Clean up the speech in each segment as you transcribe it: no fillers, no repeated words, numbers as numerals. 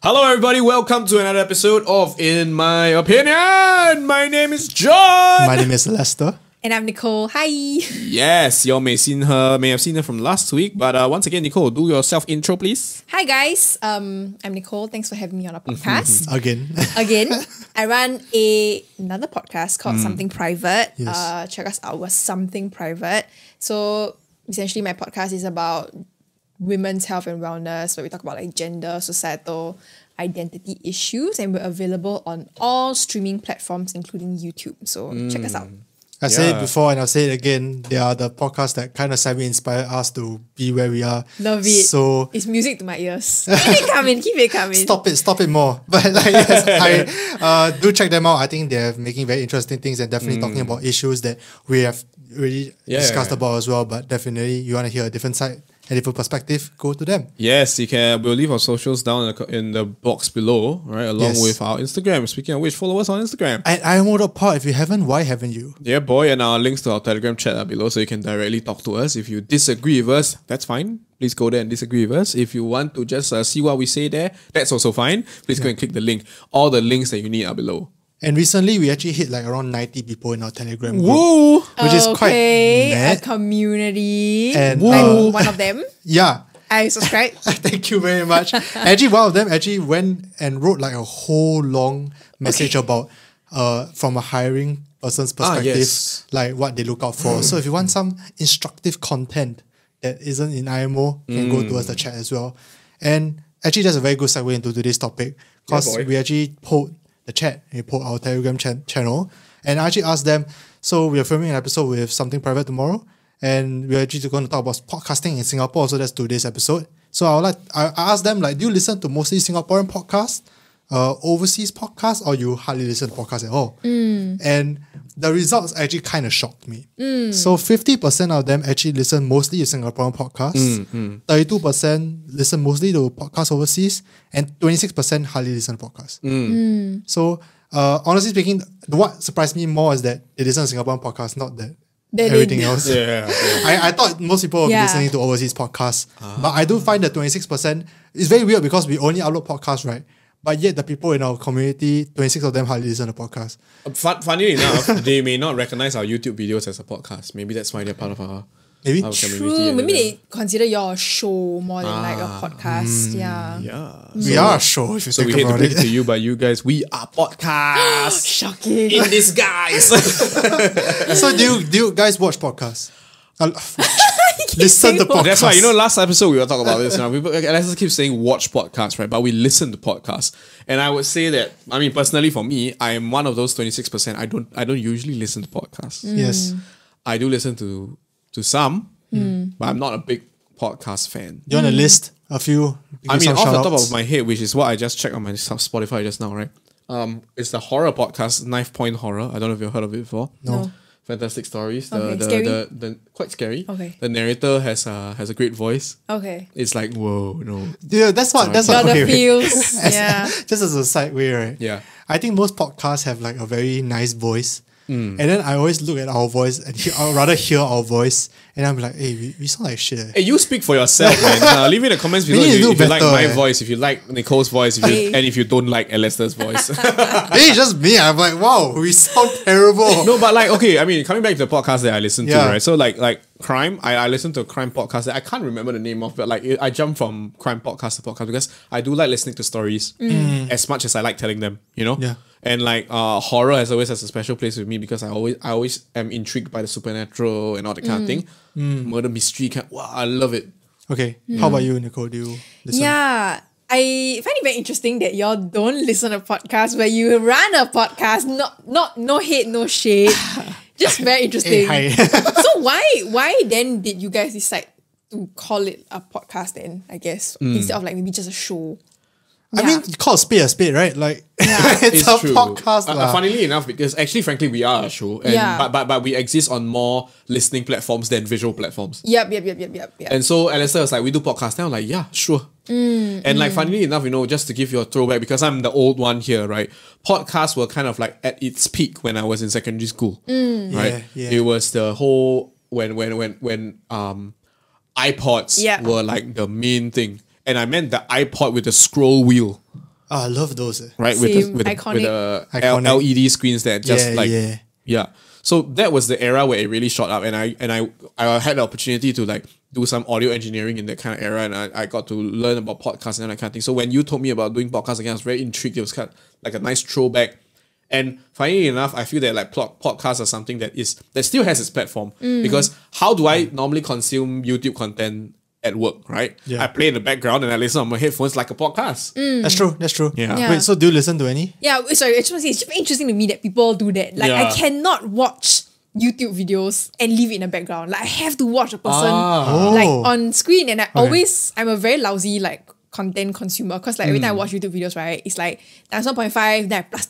Hello everybody, welcome to another episode of In My Opinion. My name is John. My name is Lester. And I'm Nicole. Hi. Yes, you all may have seen her from last week, but once again, Nicole, do your self-intro, please. Hi guys. I'm Nicole. Thanks for having me on a podcast. Again. I run another podcast called Something Private. Yes. Check us out. We're Something Private. So essentially my podcast is about women's health and wellness, where we talk about like gender, societal identity issues, and we're available on all streaming platforms, including YouTube. So check us out. I said it before and I'll say it again. They are the podcasts that kind of semi-inspired us to be where we are. Love it. So it's music to my ears. Keep it coming. Stop it more. But like, yes, I do check them out. I think they're making very interesting things and definitely talking about issues that we have really discussed about as well. But definitely you want to hear a different side, a different perspective, go to them. Yes, you can. We'll leave our socials down in the box below, right? Along with our Instagram. Speaking of which, follow us on Instagram. At IMO.pod. If you haven't, why haven't you? Yeah, boy. And our links to our Telegram chat are below, so you can directly talk to us. If you disagree with us, that's fine. Please go there and disagree with us. If you want to just see what we say there, that's also fine. Please go and click the link. All the links that you need are below. And recently, we actually hit like around 90 people in our Telegram group. Woo! Which is quite mad. A community. And I'm one of them. Yeah. I subscribe. Thank you very much. Actually, one of them actually went and wrote like a whole long message about from a hiring person's perspective, like what they look out for. So if you want some instructive content that isn't in IMO, you can go towards the chat as well. And actually, that's a very good segue into today's topic, because we actually polled the chat, we polled our Telegram channel, and I actually asked them, so we are filming an episode with Something Private tomorrow, and we're actually going to talk about podcasting in Singapore, so that's today's episode. So I asked them, like, do you listen to mostly Singaporean podcasts, overseas podcasts, or you hardly listen to podcasts at all? And the results actually kind of shocked me. So 50% of them actually listen mostly to Singaporean podcasts, 32% listen mostly to podcasts overseas, and 26% hardly listen to podcasts. So honestly speaking, what surprised me more is that they listen to Singaporean podcasts, not that everything else. I thought most people would be listening to overseas podcasts, but I do find that 26% is very weird, because we only upload podcasts, right? But yet the people in our community, 26 of them hardly listen to podcasts. Funny enough, they may not recognize our YouTube videos as a podcast. Maybe that's why they're part of our community. True. Maybe they consider your show more than like a podcast. We are a show, if you so think we hate to about break it. it to you, but you guys, we are podcasts. Shocking. In disguise. So do you guys watch podcasts? Listen to podcasts. That's why, last episode we were talking about this. Let's keep saying watch podcasts, right? But we listen to podcasts. And I would say that, personally for me, I am one of those 26%. I don't usually listen to podcasts. Yes. I do listen to some, but I'm not a big podcast fan. Do you want to list a few? Off the top of my head, which is what I just checked on my Spotify just now, right? It's the horror podcast, Knife Point Horror. I don't know if you've heard of it before. No. Fantastic stories. Scary? The quite scary. Okay. The narrator has a great voice. Okay. It's like, whoa, no. Yeah, that's what. Got Okay, the feels. Yeah. Just as a side way, right? Yeah. I think most podcasts have like a very nice voice. And then I always look at our voice and I'd rather hear our voice, and I'm like, hey, we sound like shit. Hey, you speak for yourself, man. Leave in the comments below if you like my voice, if you like Nicole's voice, and if you don't like Lester's voice. Hey, just me. I'm like, wow, we sound terrible. No, but coming back to the podcast that I listen to, right? So like crime, I listen to a crime podcast that I can't remember the name of, but like I jump from crime podcast to podcast because I do like listening to stories as much as I like telling them, Yeah. And like horror always has a special place with me because I always am intrigued by the supernatural and all that kind of thing. Murder mystery, I love it. Okay, how about you, Nicole? Do you listen? Yeah. I find it very interesting that y'all don't listen to podcasts where you run a podcast. No hate, no shade. Just very interesting. Hey, hi. So why then did you guys decide to call it a podcast then, I guess, instead of like maybe just a show? I mean, you call a spade, right? Like, it's a true. podcast. Funnily enough, because actually, frankly, we are a show. And, but we exist on more listening platforms than visual platforms. Yep. And so Alistair was like, we do podcasts. And I'm like, yeah, sure. And like, funnily enough, just to give you a throwback, because I'm the old one here, right? Podcasts were kind of like at its peak when I was in secondary school, right? Yeah. It was the whole, when iPods were like the main thing. And I meant the iPod with the scroll wheel. I love those. right? Same, With iconic. the Iconic. LED screens that just Yeah, yeah. So that was the era where it really shot up, and I had the opportunity to like do some audio engineering in that kind of era, and I got to learn about podcasts and that kind of thing. So when you told me about doing podcasts again, I was very intrigued. It was kind of like a nice throwback. And funny enough, I feel that like podcasts are something that still has its platform, because how do I normally consume YouTube content at work, right? Yeah. I play in the background and I listen on my headphones like a podcast. That's true. Yeah. Yeah. Wait, so do you listen to any? Yeah, sorry, I just want to say, it's just very interesting to me that people do that. Like, I Yeah. cannot watch YouTube videos and leave it in the background. Like, I have to watch a person Oh. like on screen, and I'm a very lousy like content consumer, because like every time I watch YouTube videos, right, it's like times 1.5, then I plus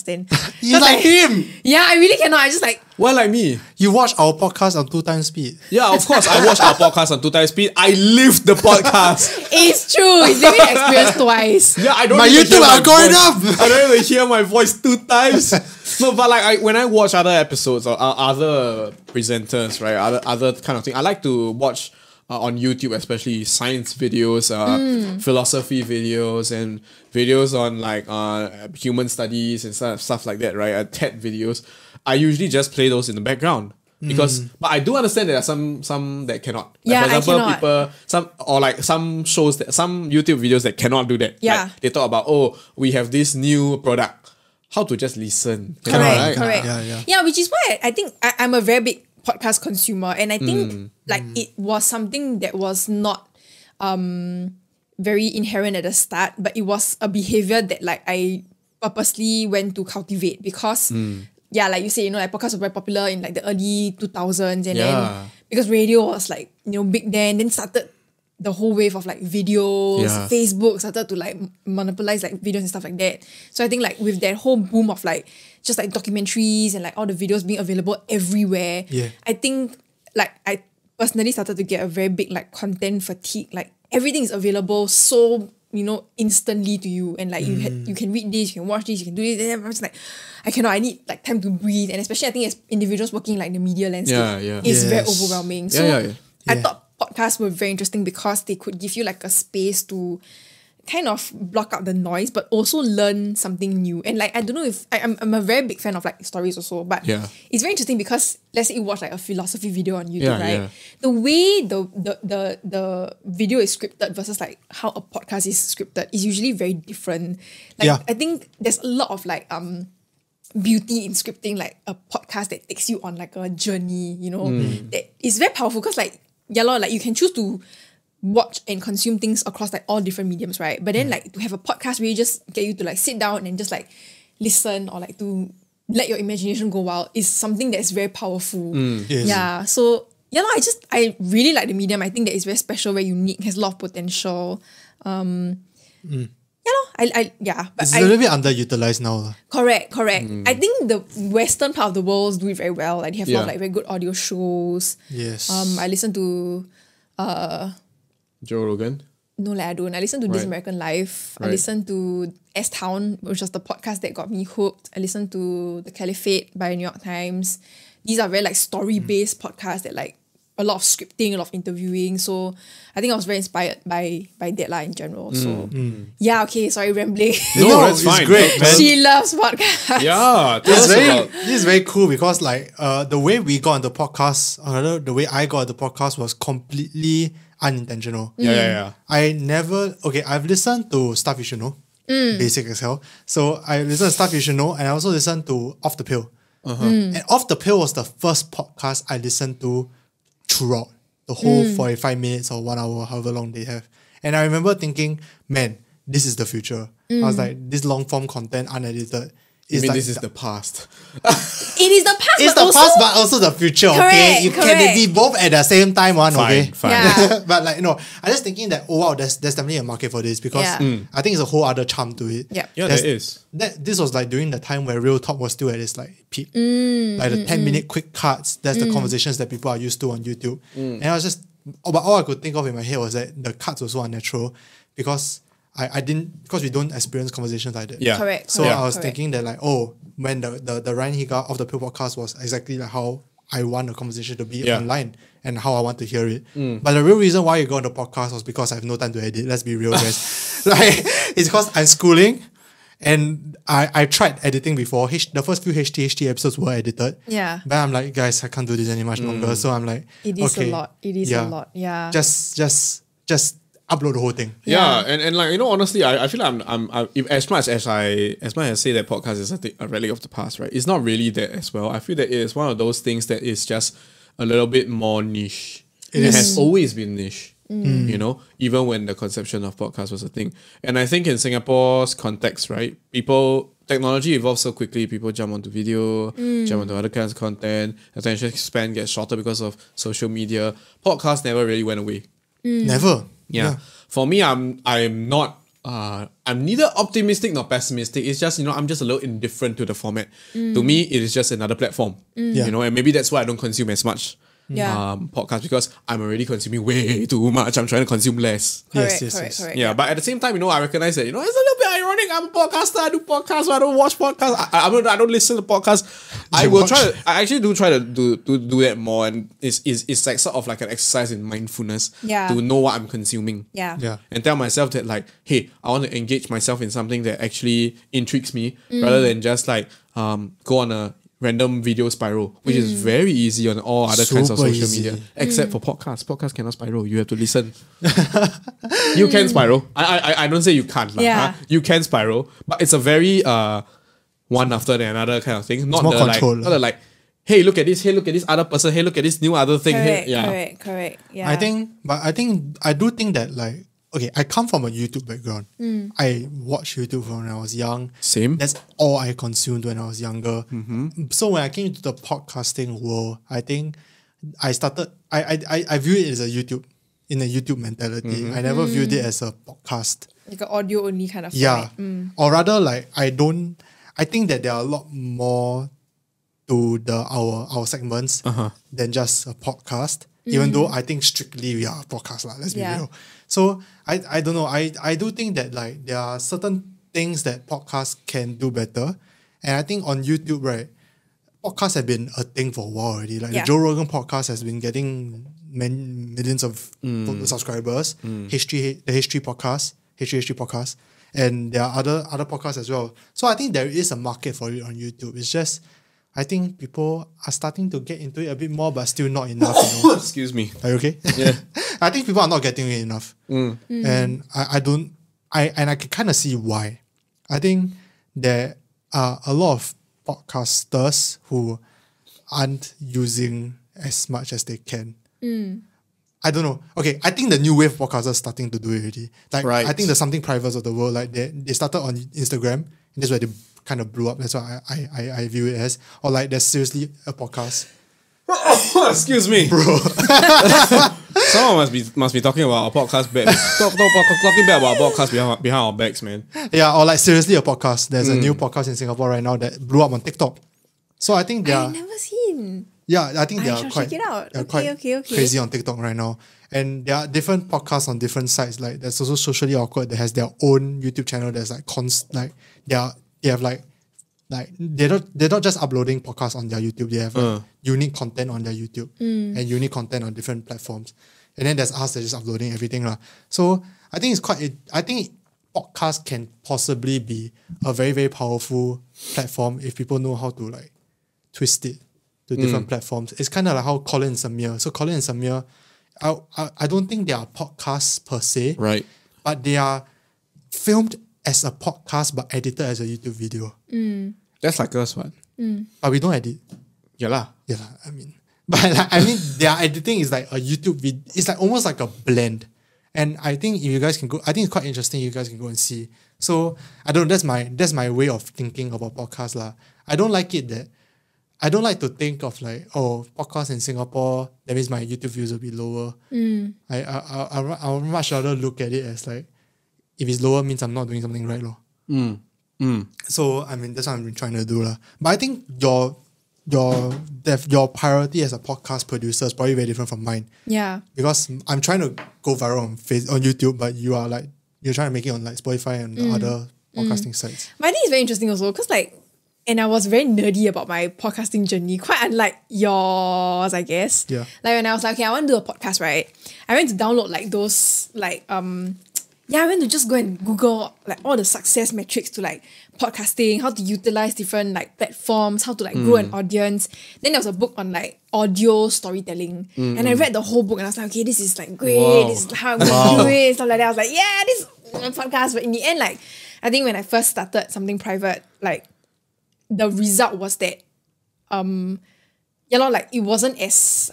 10. You like him. Yeah, I really cannot. I just like, Well, like me. You watch our podcast on 2 times speed. Yeah, of course. I watch our podcast on 2 times speed. I live the podcast. it's true. It's living experience twice. Yeah, I don't My even YouTube hear algorithm! voice. I don't even hear my voice 2 times. No, but like when I watch other episodes or other presenters, right, other kind of thing, I like to watch on YouTube, especially science videos, philosophy videos, and videos on like human studies and stuff like that, right? TED videos. I usually just play those in the background. But I do understand there are some that cannot. Like, Yeah, for example, I cannot. some shows some YouTube videos that cannot do that. Yeah. Like, they talk about, we have this new product. How to just listen. Correct. Yeah. Which is why I think I'm a very big podcast consumer, and I think like it was something that was not very inherent at the start, but it was a behavior that like I purposely went to cultivate, because like you say, like podcasts were very popular in like the early 2000s, and then because radio was like big then started the whole wave of like videos. Facebook started to like monopolize like videos and stuff like that. So I think like with that whole boom of like just like documentaries and like all the videos being available everywhere, I think like I personally started to get a very big like content fatigue. Like everything is available so instantly to you, and like you can read this, you can watch this, you can do this, and I'm just like, I cannot, I need like time to breathe. And especially I think as individuals working like the media landscape, it's very overwhelming. So I thought podcasts were very interesting because they could give you like a space to kind of block out the noise, but also learn something new. And like, I don't know if I'm a very big fan of like stories also, but it's very interesting because let's say you watch like a philosophy video on YouTube, right? The way the video is scripted versus like how a podcast is scripted is usually very different. Like I think there's a lot of like beauty in scripting like a podcast that takes you on like a journey, that is very powerful, because like like you can choose to watch and consume things across like all different mediums, right? But then like to have a podcast where you just get you to like sit down and just like listen, or like to let your imagination go wild, is something that's very powerful. So I really like the medium. I think that it's very special, very unique, has a lot of potential. But it's a little bit underutilized now. Correct. I think the Western part of the world do it very well. Like they have a lot of like very good audio shows. Yes. I listen to Joe Rogan. No, I don't. I listen to This American Life. I listen to S-Town, which was the podcast that got me hooked. I listen to The Caliphate by New York Times. These are very like story-based podcasts that like a lot of scripting, a lot of interviewing. So I think I was very inspired by that in general. So sorry, rambling. No, that's fine. It's great, man. She loves podcasts. Yeah, This is very cool because like the way we got into podcasts, the way I got into podcasts was completely unintentional. I've listened to Stuff You Should Know, basic as hell. So I listened to Stuff You Should Know, and I also listened to Off the Pill. And Off the Pill was the first podcast I listened to throughout the whole 45 minutes or 1 hour, however long they have. And I remember thinking, man, this is the future. I was like, this long form content, unedited. This is the past. It is the past, It's but the also, past, but also the future. Okay, you can be both at the same time. Okay, Fine. Yeah. but like I'm just thinking that there's definitely a market for this because I think it's a whole other charm to it. Yeah, Yeah, there is. This was like during the time where Real Talk was still at its like peak, like the 10-minute quick cuts. That's the conversations that people are used to on YouTube, and I was just, but all I could think of in my head was that the cuts were so unnatural because because we don't experience conversations like that. Yeah. correct. So correct, I was correct. thinking that like, when the Ryan Higa of the Pill podcast was exactly like how I want the conversation to be online and how I want to hear it. But the real reason why you go on the podcast was because I have no time to edit. Let's be real, guys. Like, it's because I'm schooling and I tried editing before. The first few HT episodes were edited. Yeah. But I'm like, guys, I can't do this any much longer. So I'm like, It is a lot. It is a lot. Yeah. Just upload the whole thing. Yeah, and like, honestly, I feel like if, as much as I say that podcast is a relic of the past, right? It's not really that as well. I feel that it is one of those things that is just a little bit more niche. It has always been niche. Even when the conception of podcast was a thing. And I think in Singapore's context, right, technology evolves so quickly, people jump onto video, jump onto other kinds of content, attention span gets shorter because of social media. Podcast never really went away. Never. Yeah. For me, I'm not I'm neither optimistic nor pessimistic. It's just, I'm just a little indifferent to the format. To me, it is just another platform. And maybe that's why I don't consume as much podcast, because I'm already consuming way too much. I'm trying to consume less. Correct. Yeah, but at the same time, I recognize that, it's a little bit ironic. I'm a podcaster. I do podcasts, but I don't watch podcasts. I don't listen to podcasts. I actually do try to do that more, and it's like sort of like an exercise in mindfulness to know what I'm consuming. Yeah. And tell myself that, like, hey, I want to engage myself in something that actually intrigues me, rather than just like go on a random video spiral, which is very easy on all other kinds of social media, except for podcasts. Podcasts cannot spiral. You have to listen. You can spiral. I don't say you can't. You can spiral, but it's a very one after the another kind of thing. Not more the control. not the like, hey, look at this. Hey, look at this other person. Hey, look at this new other thing. Correct. Yeah. I do think that, like, okay, I come from a YouTube background. I watched YouTube when I was young. Same. That's all I consumed when I was younger. So when I came into the podcasting world, I think I started, I view it as a YouTube mentality. I never viewed it as a podcast. Like an audio only kind of Yeah. format. Or rather, like, I think that there are a lot more to our segments than just a podcast. Even though I think strictly we are a podcast, let's be real. So I don't know. I do think that, like, there are certain things that podcasts can do better. And I think on YouTube, right, podcasts have been a thing for a while already. Like the Joe Rogan podcast has been getting millions of subscribers. The History podcast. And there are other podcasts as well. So I think there is a market for it on YouTube. It's just, I think people are starting to get into it a bit more, but still not enough. Excuse me. Are you okay? Yeah. I think people are not getting it enough. And I can kind of see why. I think there are a lot of podcasters who aren't using as much as they can. I don't know. Okay, I think the new wave podcasters are starting to do it already. Like, I think there's something private of the world. Like, they started on Instagram, and that's where they kind of blew up. That's what I view it as. Or like, there's seriously a podcast. Excuse me, bro. Someone must be talking about our podcast talking bad about our podcast behind our backs, man. Yeah, or like, seriously a podcast. There's a new podcast in Singapore right now that blew up on TikTok. So I think I've never seen. Yeah, I think they are quite, check it out. quite crazy on TikTok right now. And there are different podcasts on different sites. Like, there's also Socially Awkward that has their own YouTube channel that's like they have like they're not just uploading podcasts on their YouTube. They have like unique content on their YouTube and unique content on different platforms. And then there's us that's just uploading everything. So I think I think podcast can possibly be a very, very powerful platform if people know how to, like, twist it to different platforms. It's kind of like how Colin and Samir. So Colin and Samir, I don't think they are podcasts per se. Right. But they are filmed as a podcast but edited as a YouTube video. That's like us, what? But we don't edit. Yeah lah. I mean, their editing is like a YouTube video. It's like almost like a blend. And I think if you guys can go, I think it's quite interesting. You guys can go and see. So I don't know. That's my way of thinking about podcasts lah. I don't like to think of like, oh, podcasts in Singapore, that means my YouTube views will be lower. I would much rather look at it as like, if it's lower means I'm not doing something right, lor. So I mean, that's what I'm trying to do lah. But I think your priority as a podcast producer is probably very different from mine. Yeah. Because I'm trying to go viral on YouTube, but you're trying to make it on like Spotify and other podcasting sites. But I think it's very interesting also because, like, and I was very nerdy about my podcasting journey, quite unlike yours, I guess. Yeah. Like, when I was like, okay, I want to do a podcast, right? I went to download like those like I went to just go and Google like all the success metrics to like podcasting, how to utilize different like platforms, how to like grow an audience. Then there was a book on like audio storytelling. And I read the whole book and I was like, okay, this is like great. Wow. This is how I'm gonna do it. Stuff like that. I was like, yeah, this is my podcast. But in the end, like I think when I first started something private, like the result was that like it wasn't as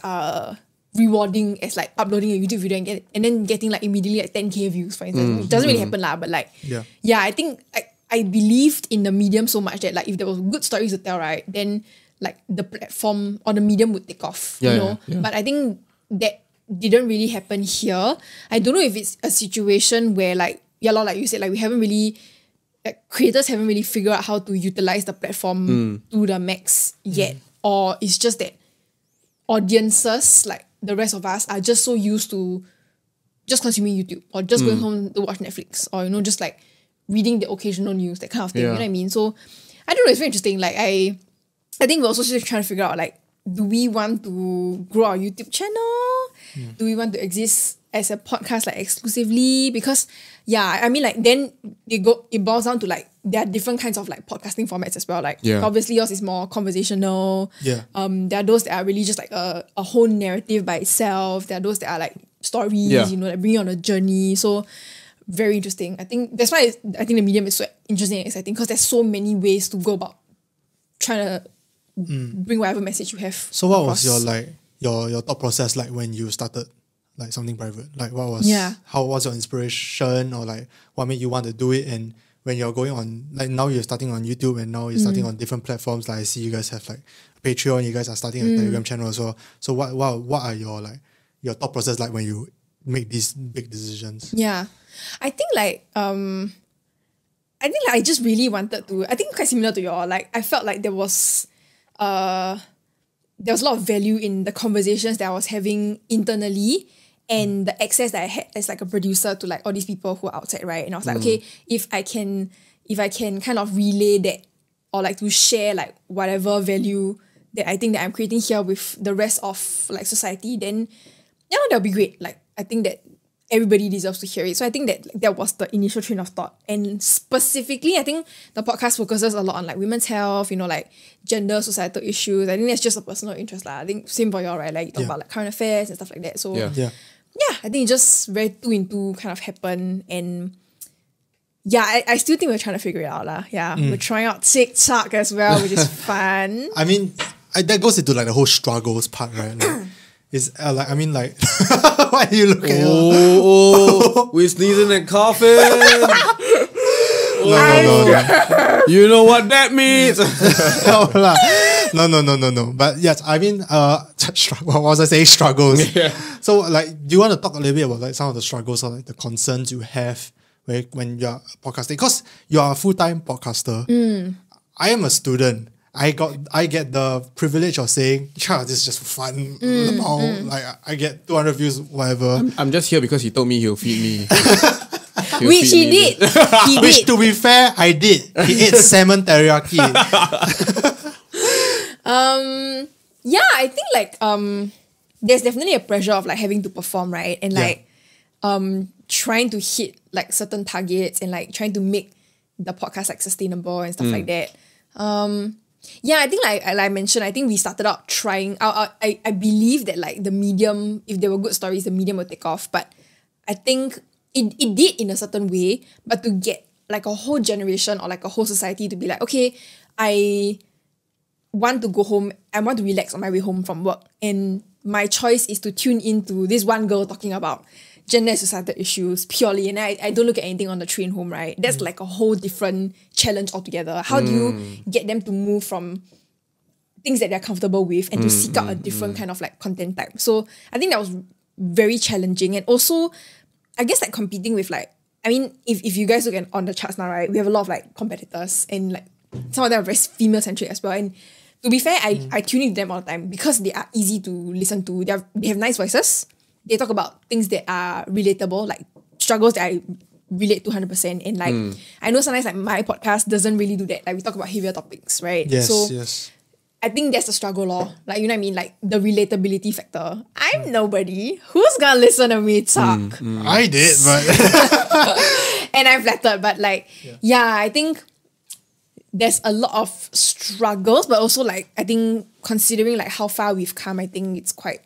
rewarding as like uploading a YouTube video and then getting like immediately like 10k views, for instance. It doesn't really happen lah, but like I think I believed in the medium so much that like if there was good stories to tell, right, then like the platform or the medium would take off, you know. But I think that didn't really happen here. I don't know if it's a situation where like like you said, like we haven't really creators haven't really figured out how to utilize the platform to the max yet, or it's just that audiences, like the rest of us, are just so used to just consuming YouTube or just going home to watch Netflix, or just like reading the occasional news, that kind of thing. You know what I mean? So I don't know, it's very interesting. Like I think we're also just trying to figure out like, do we want to grow our YouTube channel? Do we want to exist as a podcast like exclusively? Because I mean like then it boils down to like there are different kinds of like podcasting formats as well. Like obviously yours is more conversational. There are those that are really just like a whole narrative by itself. There are those that are like stories, like bringing on a journey. So very interesting. I think that's why I think the medium is so interesting and exciting, because there's so many ways to go about trying to bring whatever message you have. So what was your like your thought process like when you started like something private? Like what was how was your inspiration, or like what made you want to do it? And when you're going on, like now you're starting on YouTube and now you're starting on different platforms, like I see you guys have like Patreon, you guys are starting a Telegram channel as well. So what are your like your thought process like when you make these big decisions? I think like I just really wanted to, I think quite similar to your, like I felt like there was a lot of value in the conversations that I was having internally and the access that I had as like a producer to like all these people who are outside, right? And I was like, okay, if I can kind of relay that, or like to share like whatever value that I think that I'm creating here with the rest of like society, then that'll be great. Like I think that everybody deserves to hear it. So I think that was the initial train of thought. And specifically, I think the podcast focuses a lot on like women's health, like gender, societal issues. I think that's just a personal interest. I think same for you all, right? Like you talk about like current affairs and stuff like that. So I think it just very 2 in 2 kind of happened. And I still think we're trying to figure it out. We're trying out TikTok as well, which is fun. I mean, that goes into like the whole struggles part, right? Like, is like I mean like why do you look at we're sneezing and coughing. No. You know what that means. No. But yes, I mean what was I saying? Struggles. So like, do you want to talk a little bit about like some of the struggles or like the concerns you have when you're podcasting? Because you're a full-time podcaster. I am a student. I get the privilege of saying, this is just for fun. Like I get 200 views, whatever. I'm just here because he told me he'll feed me. Which he did. Which, to be fair, I did. He ate salmon teriyaki. I think like there's definitely a pressure of like having to perform, right? And like trying to hit like certain targets and like trying to make the podcast like sustainable and stuff like that. I think like I mentioned, I think we started out trying. I believe that like the medium, if there were good stories, the medium would take off. But I think it did in a certain way. But to get like a whole generation or like a whole society to be like, okay, I want to go home, I want to relax on my way home from work, and my choice is to tune into this one girl talking about gender and societal issues purely, and I don't look at anything on the train home, right? That's like a whole different challenge altogether. How do you get them to move from things that they're comfortable with and to seek out a different kind of like content type? So I think that was very challenging. And also, I guess like competing with like, I mean, if you guys look at on the charts now, right, we have a lot of like competitors, and like some of them are very female centric as well. And to be fair, I tune into them all the time because they are easy to listen to. They have nice voices. They talk about things that are relatable, like struggles that I relate to 100%. And like, I know sometimes like my podcast doesn't really do that. Like we talk about heavier topics, right? Yes. I think that's the struggle, lor. Like, you know what I mean? Like, the relatability factor. I'm nobody. Who's gonna listen to me talk? I did, but And I'm flattered, but like, yeah, I think there's a lot of struggles, but also like, I think considering like how far we've come, I think it's quite,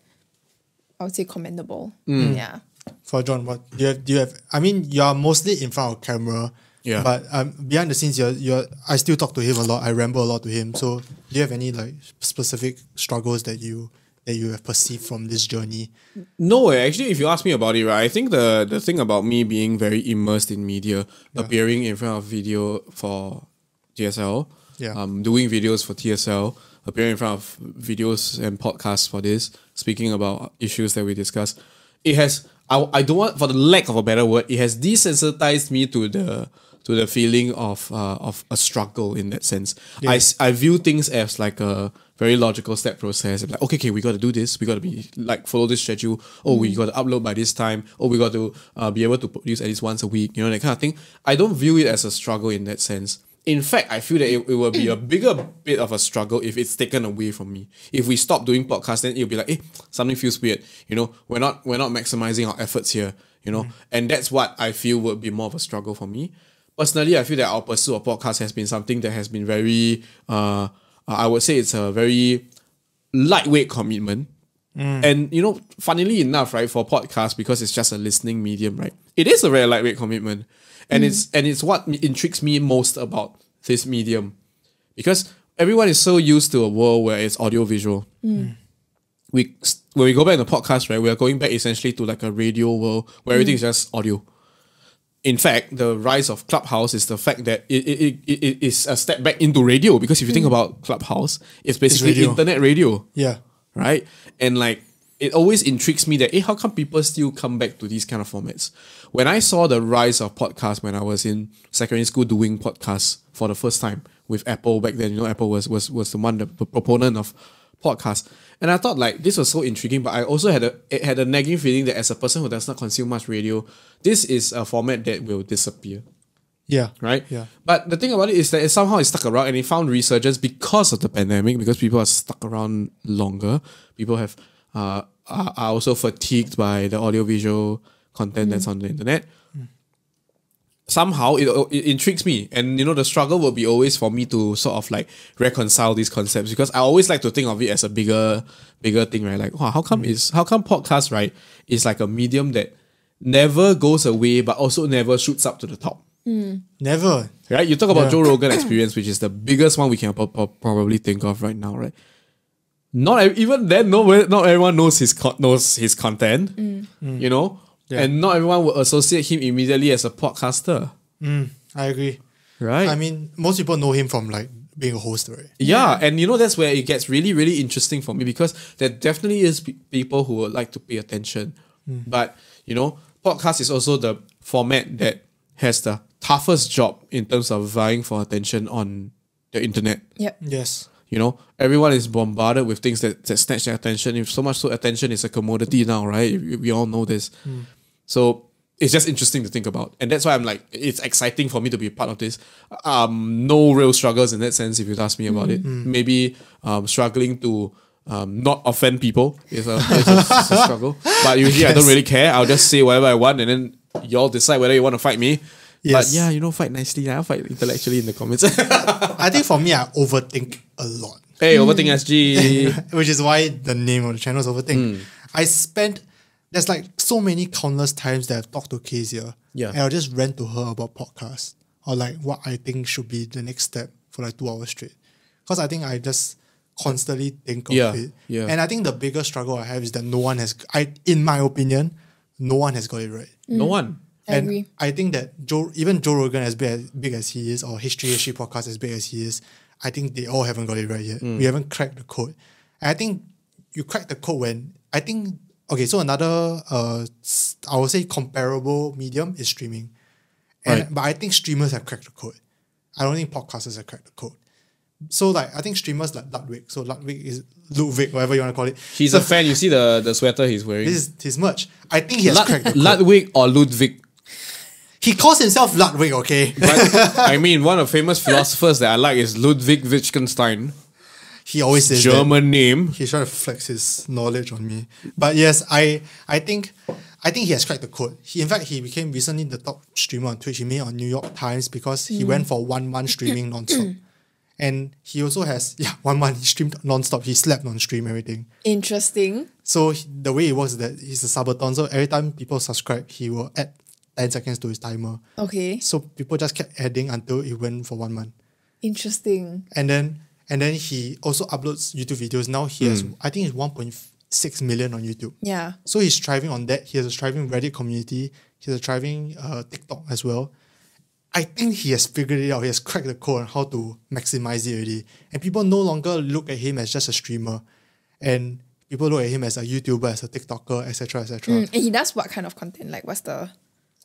I would say, commendable. Yeah. for John, what do you have? I mean, you're mostly in front of camera. Yeah. But behind the scenes, I still talk to him a lot. I ramble a lot to him. So, do you have any like specific struggles that you have perceived from this journey? No, actually, if you ask me about it, right, I think the thing about me being very immersed in media, appearing in front of video for TSL, doing videos for TSL, appearing in front of videos and podcasts for this, speaking about issues that we discuss, it has, I don't want, for the lack of a better word, it has desensitized me to the feeling of a struggle in that sense. Yeah. I view things as like a very logical step process. I'm like, okay, we got to do this. We got to be like follow this schedule. Oh, we got to upload by this time. Oh, we got to be able to produce at least once a week. You know, that kind of thing. I don't view it as a struggle in that sense. In fact, I feel that it will be a bigger bit of a struggle if it's taken away from me. If we stop doing podcasts, then it'll be like, something feels weird. You know, we're not maximizing our efforts here. You know, and that's what I feel would be more of a struggle for me. Personally, I feel that our pursuit of podcast has been something that has been very, I would say it's a very lightweight commitment. And, you know, funnily enough, right, for podcasts, because it's just a listening medium, right, it is a very lightweight commitment. And it's what intrigues me most about this medium. Because everyone is so used to a world where it's audio-visual. When we go back to podcast, right, we are going back essentially to like a radio world where everything is just audio. In fact, the rise of Clubhouse is the fact that it is a step back into radio, because if you think about Clubhouse, it's basically internet radio. Yeah. Right? And like, it always intrigues me that, how come people still come back to these kind of formats? When I saw the rise of podcasts when I was in secondary school doing podcasts for the first time with Apple back then, you know, Apple was the one, the proponent of podcasts. And I thought like this was so intriguing, but I also had a nagging feeling that as a person who does not consume much radio, this is a format that will disappear. Yeah. Right? Yeah. But the thing about it is that it somehow is stuck around, and it found resurgence because of the pandemic, because people are stuck around longer. People have are also fatigued by the audiovisual content that's on the internet. Somehow it intrigues me, and you know, the struggle will be always for me to sort of like reconcile these concepts, because I always like to think of it as a bigger thing, right? Like, wow, how come podcast, right, is like a medium that never goes away but also never shoots up to the top. Never. Right? You talk about Joe Rogan Experience, which is the biggest one we can probably think of right now, right? Not everyone knows his content, you know? Yeah. And not everyone will associate him immediately as a podcaster. I agree. Right? I mean, most people know him from like being a host, right? Yeah, and you know, that's where it gets really, really interesting for me, because there definitely is people who would like to pay attention. But, you know, podcast is also the format that has the toughest job in terms of vying for attention on the internet. Yep. Yes. You know, everyone is bombarded with things that snatch their attention. If so much so, attention is a commodity now, right? We all know this. So it's just interesting to think about. And that's why I'm like, it's exciting for me to be a part of this. No real struggles in that sense, if you'd ask me about it. Maybe struggling to not offend people is a struggle. But usually I don't really care. I'll just say whatever I want, and then y'all decide whether you want to fight me. Yes. But yeah, you know, fight nicely. I'll fight intellectually in the comments. I think for me, I overthink a lot. Hey, Overthink SG. Which is why the name of the channel is Overthink. There's like so many countless times that I've talked to Kezia. Yeah. And I'll just rant to her about podcasts, or like what I think should be the next step for like 2 hours straight. Because I think I just constantly think of it. Yeah. And I think the biggest struggle I have is that in my opinion, no one has got it right. No one. I agree. I think that even Joe Rogan, as big as he is, or History podcast as big as he is, I think they all haven't got it right yet. We haven't cracked the code. And I think you crack the code when, so another, I would say comparable medium is streaming. But I think streamers have cracked the code. I don't think podcasters have cracked the code. So like, I think streamers like Ludwig. So Ludwig, whatever you want to call it. He's a fan. You see the sweater he's wearing? This is his merch. I think he has cracked the code. Ludwig or Ludwig? He calls himself Ludwig, okay? But, I mean, one of the famous philosophers that I like is Ludwig Wittgenstein. he always says German name. He's trying to flex his knowledge on me. But yes, I think he has cracked the code. In fact, he became recently the top streamer on Twitch. He made it on New York Times because he went for 1 month streaming non-stop. And he also has, 1 month, he streamed non-stop. He slept on stream, everything. Interesting. So the way it works is that he's a subathon. So every time people subscribe, he will add 10 seconds to his timer. Okay. So people just kept adding until it went for 1 month. Interesting. And then he also uploads YouTube videos. Now he has, I think it's 1.6 million on YouTube. Yeah. So he's thriving on that. He has a thriving Reddit community. He has a thriving TikTok as well. I think he has figured it out. He has cracked the code on how to maximize it already. And people no longer look at him as just a streamer. And people look at him as a YouTuber, as a TikToker, etc., etc. And he does what kind of content? Like, what's the...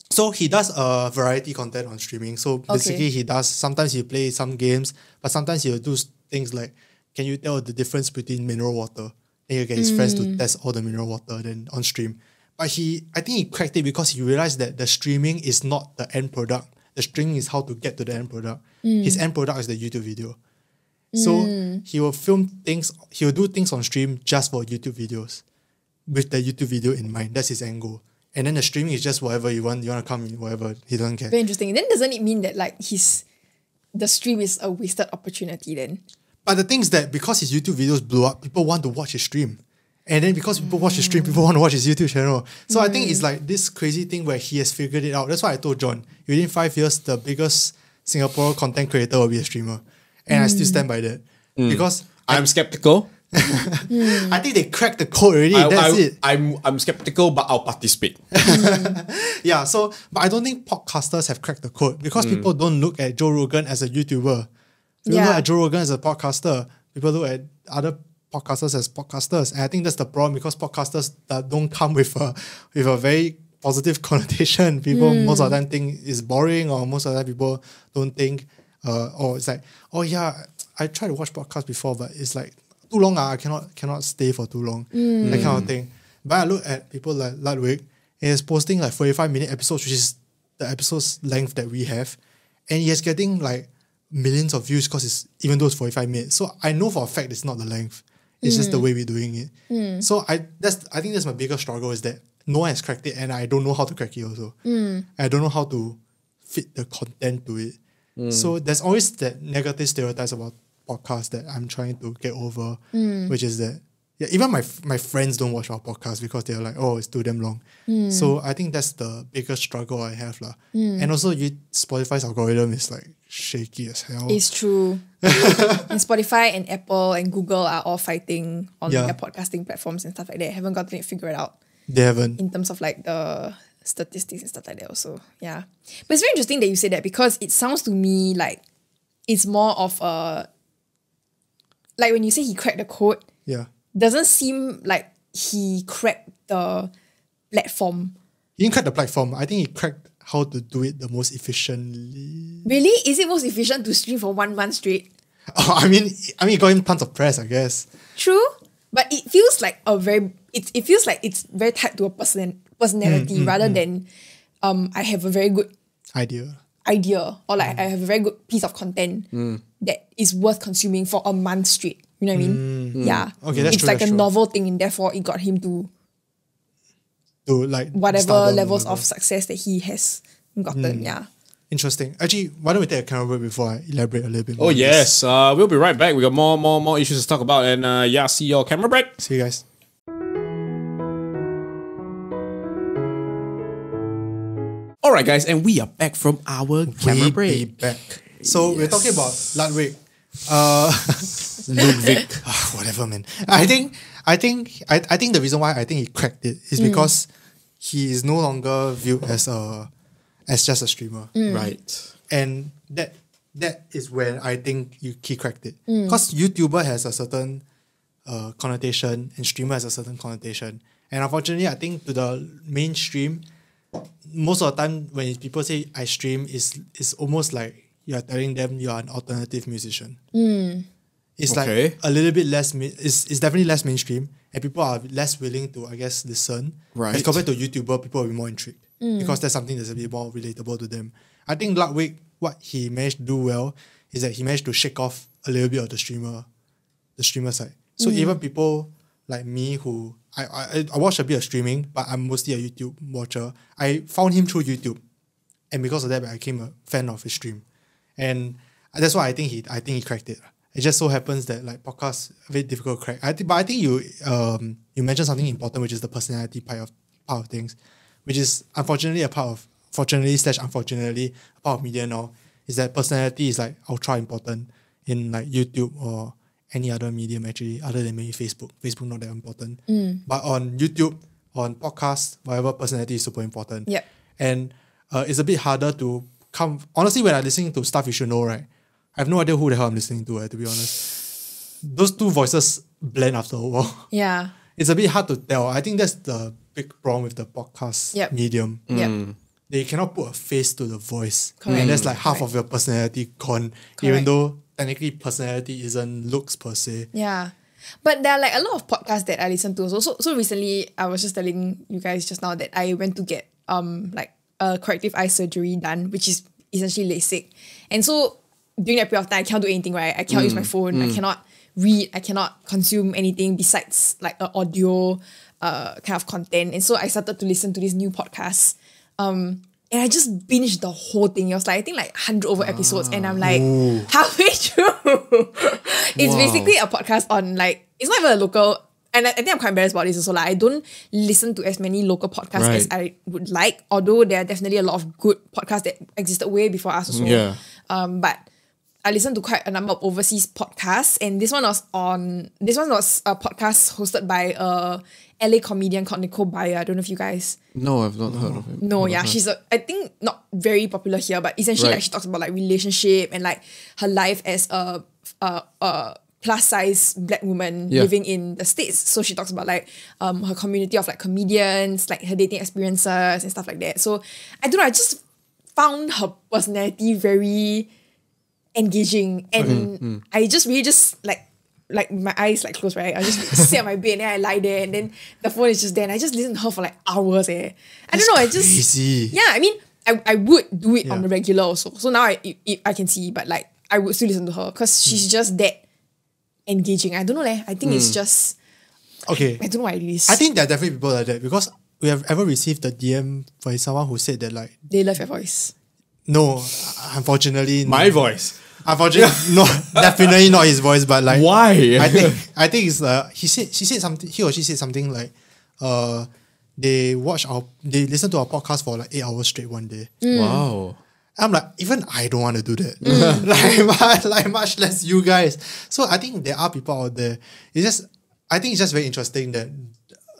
So he does variety content on streaming. So basically sometimes he plays some games, but sometimes he'll do things like, can you tell the difference between mineral water? And he'll get his friends to test all the mineral water then on stream. But I think he cracked it because he realized that the streaming is not the end product. The streaming is how to get to the end product. His end product is the YouTube video. So he will do things on stream just for YouTube videos with the YouTube video in mind. That's his end goal. And then the streaming is just whatever you want. You want to come in, whatever. He doesn't care. Very interesting. Then doesn't it mean that like the stream is a wasted opportunity then? But the thing is that because his YouTube videos blew up, people want to watch his stream. And then because people watch his stream, people want to watch his YouTube channel. So I think it's like this crazy thing where he has figured it out. That's why I told John, within 5 years, the biggest Singapore content creator will be a streamer. And I still stand by that. Because I'm skeptical. I think they cracked the code already. That's it. I'm skeptical, but I'll participate. Yeah, but I don't think podcasters have cracked the code because people don't look at Joe Rogan as a YouTuber. People look at Joe Rogan as a podcaster. People look at other podcasters as podcasters. And I think that's the problem because podcasters that don't come with a very positive connotation. People most of the time think it's boring, or most of the time people don't think, or it's like, oh yeah, I tried to watch podcasts before, but it's like too long. I cannot stay for too long. That kind of thing. But I look at people like Ludwig, and he's posting like 45-minute episodes, which is the episode's length that we have, and he is getting like millions of views because even though it's 45 minutes. So I know for a fact it's not the length. It's just the way we're doing it. So I think that's my biggest struggle is that no one has cracked it and I don't know how to crack it also. I don't know how to fit the content to it. So there's always that negative stereotypes about podcasts that I'm trying to get over, which is that even my friends don't watch our podcast because they're like, oh, it's too damn long. So I think that's the biggest struggle I have. And also Spotify's algorithm is like shaky as hell. It's true. And Spotify and Apple and Google are all fighting on their podcasting platforms and stuff like that. Haven't gotten it figured out. They haven't. In terms of like the statistics and stuff like that also. Yeah. But it's very interesting that you say that because it sounds to me like it's more of a... Like when you say he cracked the code, doesn't seem like he cracked the platform. He didn't crack the platform. I think he cracked how to do it the most efficiently. Really? Is it most efficient to stream for 1 month straight? Oh, I mean, it got him tons of press, I guess. True, but it feels like it feels like it's very tied to a personality rather than I have a very good idea or like I have a very good piece of content that is worth consuming for a month straight. You know what I mean? Yeah. Okay, that's it's true, like a novel thing and therefore it got him to like whatever levels of success that he has gotten. Yeah. Interesting. Actually, why don't we take a camera break before I elaborate a little bit more? Oh yes, we'll be right back. We got more issues to talk about, and see your camera break. See you guys. All right, guys, and we are back from our camera break. Back. So we're talking about Ludwig. Ludwig. Whatever, man. I think the reason why I think he cracked it is because he is no longer viewed as just a streamer, right? And that is where I think he cracked it because YouTuber has a certain connotation and streamer has a certain connotation, and unfortunately, I think to the mainstream, most of the time when people say I stream, is almost like you are telling them you are an alternative musician. It's like a little bit less. It's definitely less mainstream, and people are less willing to, I guess, listen. Right. As compared to YouTuber, people will be more intrigued because that's something that's a bit more relatable to them. I think Ludwig, what he managed to do well is that he managed to shake off a little bit of the the streamer side. So even people like me who I watch a bit of streaming, but I'm mostly a YouTube watcher. I found him through YouTube, and because of that, I became a fan of his stream, and that's why I think he cracked it. It just so happens that like podcasts very difficult to crack. But I think you mentioned something important, which is the personality part of things, which is unfortunately a part of media now. Is that personality is like ultra important in like YouTube or any other medium actually, other than maybe Facebook. Facebook not that important. But on YouTube, on podcasts, whatever, personality is super important. Yep. And it's a bit harder to come. Honestly, when I'm listening to stuff you should know, right? I have no idea who the hell I'm listening to, to be honest. Those two voices blend after a while. Yeah. It's a bit hard to tell. I think that's the big problem with the podcast medium. Yep. They cannot put a face to the voice. Correct. And that's like half of your personality gone. Even though technically personality isn't looks per se. Yeah. But there are like a lot of podcasts that I listen to. So recently, I was just telling you guys just now that I went to get like a corrective eye surgery done, which is essentially LASIK. And so during that period of time, I cannot do anything, right? I cannot use my phone. I cannot read. I cannot consume anything besides like audio kind of content. And so I started to listen to this new podcast. And I just binged the whole thing. It was like, I think like 100 over episodes. And I'm like, halfway through. It's basically a podcast on like, it's not even a local, and I think I'm quite embarrassed about this also. Like, I don't listen to as many local podcasts as I would like, although there are definitely a lot of good podcasts that existed way before us also. Yeah. But I listened to quite a number of overseas podcasts, and this one was a podcast hosted by a LA comedian called Nicole. I don't know if you guys. No, I've not heard of him. No, yeah, she's I think not very popular here, but essentially like she talks about like relationship and like her life as a plus size black woman living in the States. So she talks about like her community of like comedians, like her dating experiences and stuff like that. So I don't know, I just found her personality very engaging, and I just really just like my eyes like closed, right? I just sit on my bed and then I lie there, and then the phone is just there, and I just listen to her for like hours. I don't know, crazy. I mean, I would do it on the regular also. So now I can see, but like I would still listen to her because she's just that engaging. I don't know, I think it's just okay. I don't know what it is. I think there are definitely people like that, because we have ever received a DM by someone who said that like they love your voice. No, unfortunately, My voice. Unfortunately, no, definitely not his voice. But like, why? I think it's he or she said something like, they listen to our podcast for like 8 hours straight one day. Wow. I'm like, even I don't want to do that. like much less you guys. So I think there are people out there. I think it's just very interesting that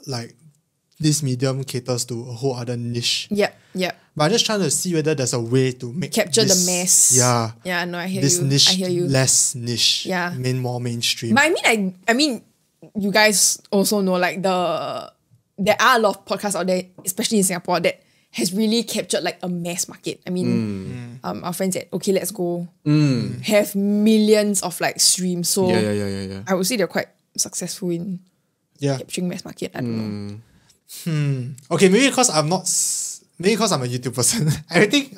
like this medium caters to a whole other niche. Yep. But I'm just trying to see whether there's a way to capture this, the mass. Yeah, no, I hear this you. niche I hear you. less niche. Yeah. More mainstream. But I mean, you guys also know like there are a lot of podcasts out there, especially in Singapore, that has really captured like a mass market. I mean, our friends at Okay Let's Go have millions of like streams. So Yeah. I would say they're quite successful in capturing mass market. I don't know. Okay, maybe because I'm a YouTube person. I think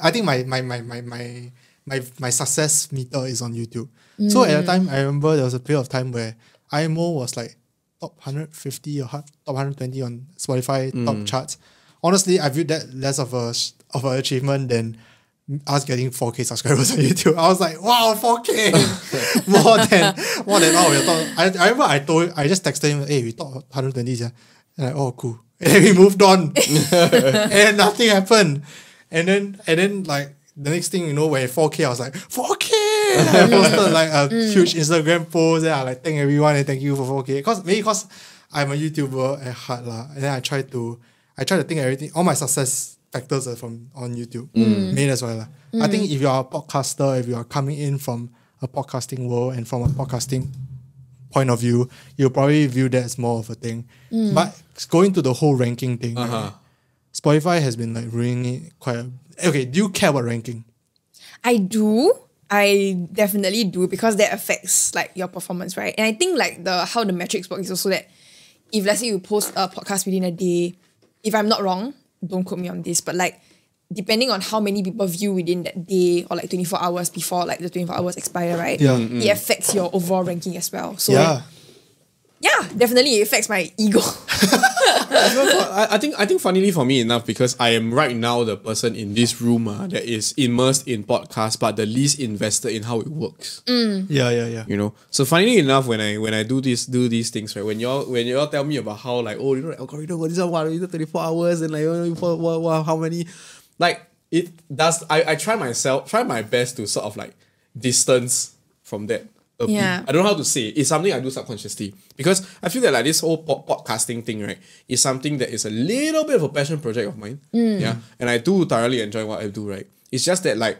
my success meter is on YouTube. So at the time, I remember there was a period of time where IMO was like top 150 or top 120 on Spotify top charts. Honestly, I viewed that less of an achievement than us getting 4K subscribers on YouTube. I was like, wow, 4K! more than all your top. I remember I just texted him, hey, we top 120, yeah. And like, oh, cool. And then we moved on. And nothing happened. And then like the next thing you know, when 4K, I was like, 4K! And I posted like a huge Instagram post, and I like thank everyone and thank you for 4K. Maybe because I'm a YouTuber at heart lah. And then I try to think everything, all my success factors are on YouTube. Main as well. I think if you are a podcaster, if you are coming in from a podcasting world and from a podcasting point of view, you'll probably view that as more of a thing. But going to the whole ranking thing, right, Spotify has been like ruining it okay, do you care about ranking? I do. I definitely do, because that affects like your performance, right? And I think like how the metrics work is also that if let's say you post a podcast within a day, if I'm not wrong, don't quote me on this, but like depending on how many people view within that day or like 24 hours before like the 24 hours expire, right? It affects your overall ranking as well. So yeah, definitely it affects my ego. I think funnily for me enough, because I am right now the person in this room that is immersed in podcasts but the least invested in how it works. Yeah. You know, so funnily enough, when I do these things, right, when y'all tell me about how like, oh, you know, the algorithm, what is that, what, 24 hours and like how many, like it does. I try my best to sort of like distance from that. Yeah. I don't know how to say it. It's something I do subconsciously, because I feel that like this whole podcasting thing, right, is something that is a little bit of a passion project of mine. Yeah, and I do thoroughly enjoy what I do, right. It's just that like,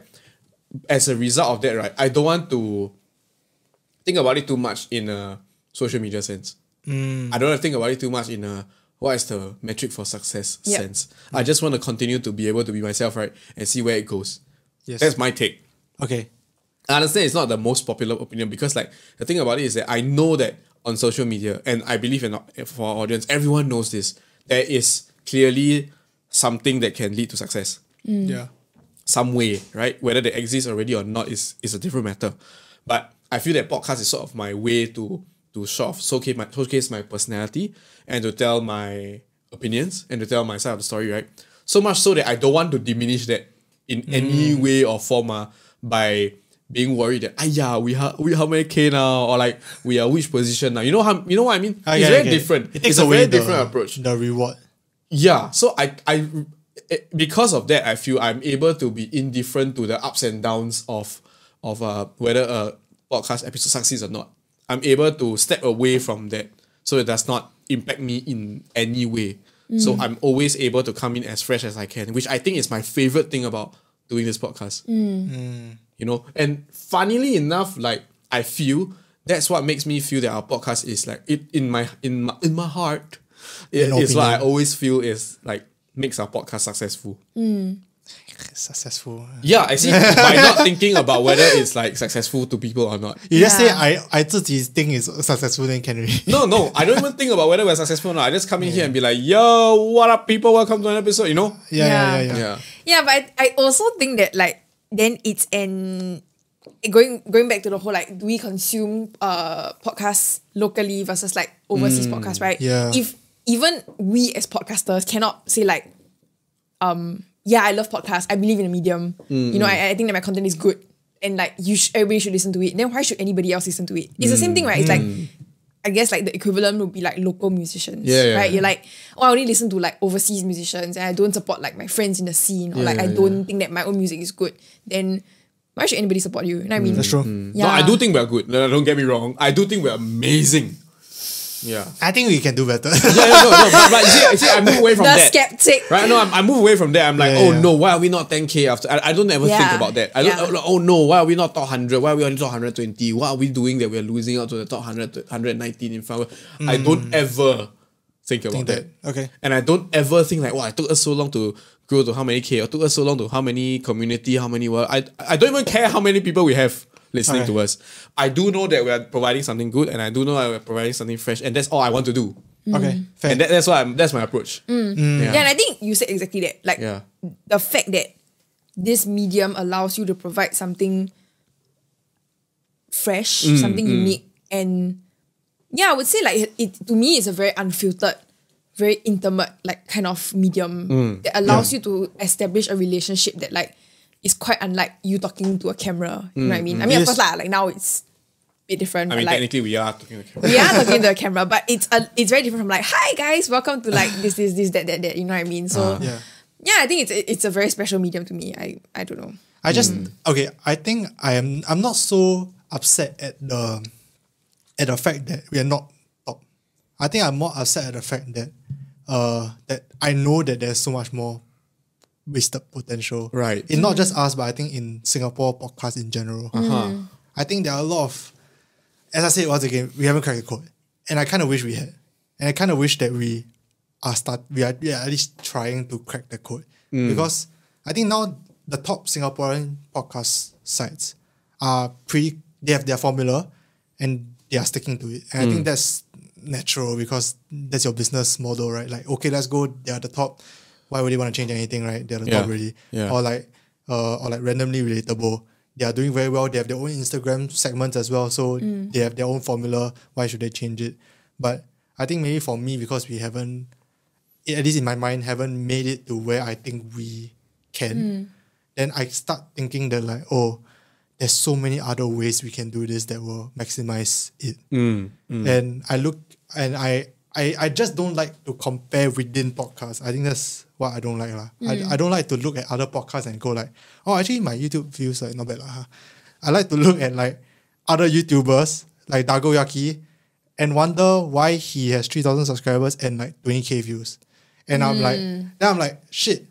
as a result of that, right, I don't want to think about it too much in a social media sense. I don't want to think about it too much in a what is the metric for success sense. I just want to continue to be able to be myself, right, and see where it goes. Yes. That's my take. Okay. I understand it's not the most popular opinion, because like the thing about it is that I know that on social media, and I believe for our audience, everyone knows this, there is clearly something that can lead to success. Yeah. Some way, right? Whether they exist already or not is a different matter. But I feel that podcast is sort of my way to sort of showcase my personality and to tell my opinions and to tell my side of the story, right? So much so that I don't want to diminish that in any way or form by being worried that we how many K now, or like we are which position now. You know what I mean? It's very different. It's a very different approach. The reward. Yeah. So I because of that, I feel I'm able to be indifferent to the ups and downs of whether a podcast episode succeeds or not. I'm able to step away from that, so it does not impact me in any way. So I'm always able to come in as fresh as I can, which I think is my favorite thing about doing this podcast. You know, and funnily enough, like I feel that's what makes me feel that our podcast is like it in my heart. It's what I always feel is like makes our podcast successful. Successful. Yeah, I see. By not thinking about whether it's like successful to people or not. You just say I just think it's successful, then can we? No, I don't even think about whether we're successful or not. I just come in here and be like, yo, what up, people? Welcome to an episode. You know? Yeah. Yeah, but I also think that like then it's going back to the whole like, do we consume podcasts locally versus like overseas podcasts, right? Yeah. If even we as podcasters cannot say like, I love podcasts, I believe in the medium, you know, I think that my content is good and like everybody should listen to it, then why should anybody else listen to it? It's the same thing, right? It's like, I guess like the equivalent would be like local musicians, right? You're like, I only listen to like overseas musicians and I don't support like my friends in the scene, or I don't think that my own music is good. Then why should anybody support you? You know what I mean? That's true. No, I do think we're good. No, don't get me wrong. I do think we're amazing. Yeah. I think we can do better. But you see, I move away from the that. skeptic. Right? No, I move away from that. I'm like, no, why are we not 10K after? I don't ever think about that. I don't. Oh no, why are we not top 100? Why are we only top 120? What are we doing that we're losing out to the top 100 to 119 in front? I don't ever think about that. Okay. And I don't ever think like, it took us so long to grow to how many K, or took us so long to how many community, how many what. I don't even care how many people we have listening to us. I do know that we are providing something good, and I do know that we're providing something fresh, and that's all I want to do. Okay, fair. And that's my approach. Yeah, and I think you said exactly that. Like the fact that this medium allows you to provide something fresh, something unique, and I would say like it to me is a very unfiltered, very intimate like kind of medium that allows you to establish a relationship that like is quite unlike you talking to a camera. You know what I mean? I mean, of course, like now it's a bit different. I mean, like, technically we are talking to the camera. We are talking to a camera, but it's very different from like, hi guys, welcome to like this, that. You know what I mean? So I think it's a very special medium to me. I don't know. I just I think I'm not so upset at the fact that we are not top. I think I'm more upset at the fact that that I know that there's so much more wasted potential. Right. In not just us, but I think in Singapore podcasts in general. I think there are a lot of, as I said once again, we haven't cracked the code. And I kind of wish we had. And I kind of wish that we are at least trying to crack the code. Because I think now the top Singaporean podcast sites are they have their formula and they are sticking to it. And I think that's natural because that's your business model, right? Like, okay, let's go, they are the top. Why would they want to change anything, right? They're the top already. Yeah. Or like randomly relatable. They are doing very well. They have their own Instagram segments as well. So they have their own formula. Why should they change it? But I think maybe for me, because we haven't, at least in my mind, haven't made it to where I think we can, then I start thinking that like, oh, there's so many other ways we can do this that will maximize it. And I look, and I just don't like to compare within podcasts. I think that's what I don't like. I don't like to look at other podcasts and go like, oh, actually my YouTube views like not bad. I like to look at like other YouTubers like Dagoyaki and wonder why he has 3,000 subscribers and like 20k views. And I'm like, shit,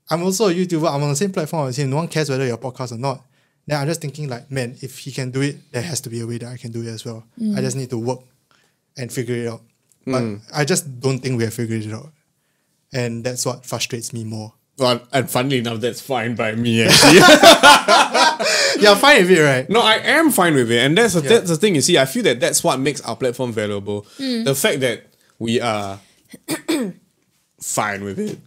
I'm also a YouTuber. I'm on the same platform as him. No one cares whether you're a podcast or not. Then I'm just thinking like, man, if he can do it, there has to be a way that I can do it as well. I just need to work and figure it out. But I just don't think we have figured it out. And that's what frustrates me more. Well, and funnily enough, that's fine by me actually. You're fine with it, right? No, I am fine with it. And that's the thing, you see. I feel that that's what makes our platform valuable. The fact that we are fine with it.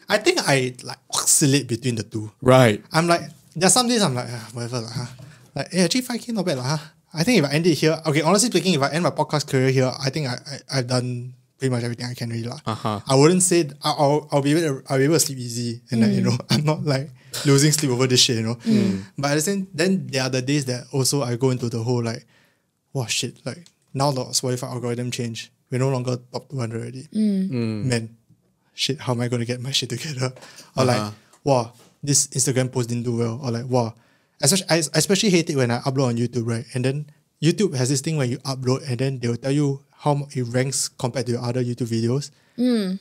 I think I like oscillate between the two. Right. I'm like, there's some days I'm like, whatever. Like, hey, actually 5K not bad. I think if I end it here, okay, honestly speaking, if I end my podcast career here, I think I've done pretty much everything I can really. I wouldn't say, I'll be able to sleep easy. And like, you know, I'm not like losing sleep over this shit, you know. But at the same, then there are the days that also I go into the whole like, wow, shit, like now the Spotify algorithm change. We're no longer top 200 already. Man, shit, how am I going to get my shit together? Or like, wow, this Instagram post didn't do well. Or like, wow. I especially hate it when I upload on YouTube, right? And then YouTube has this thing where you upload and then they'll tell you how it ranks compared to your other YouTube videos. And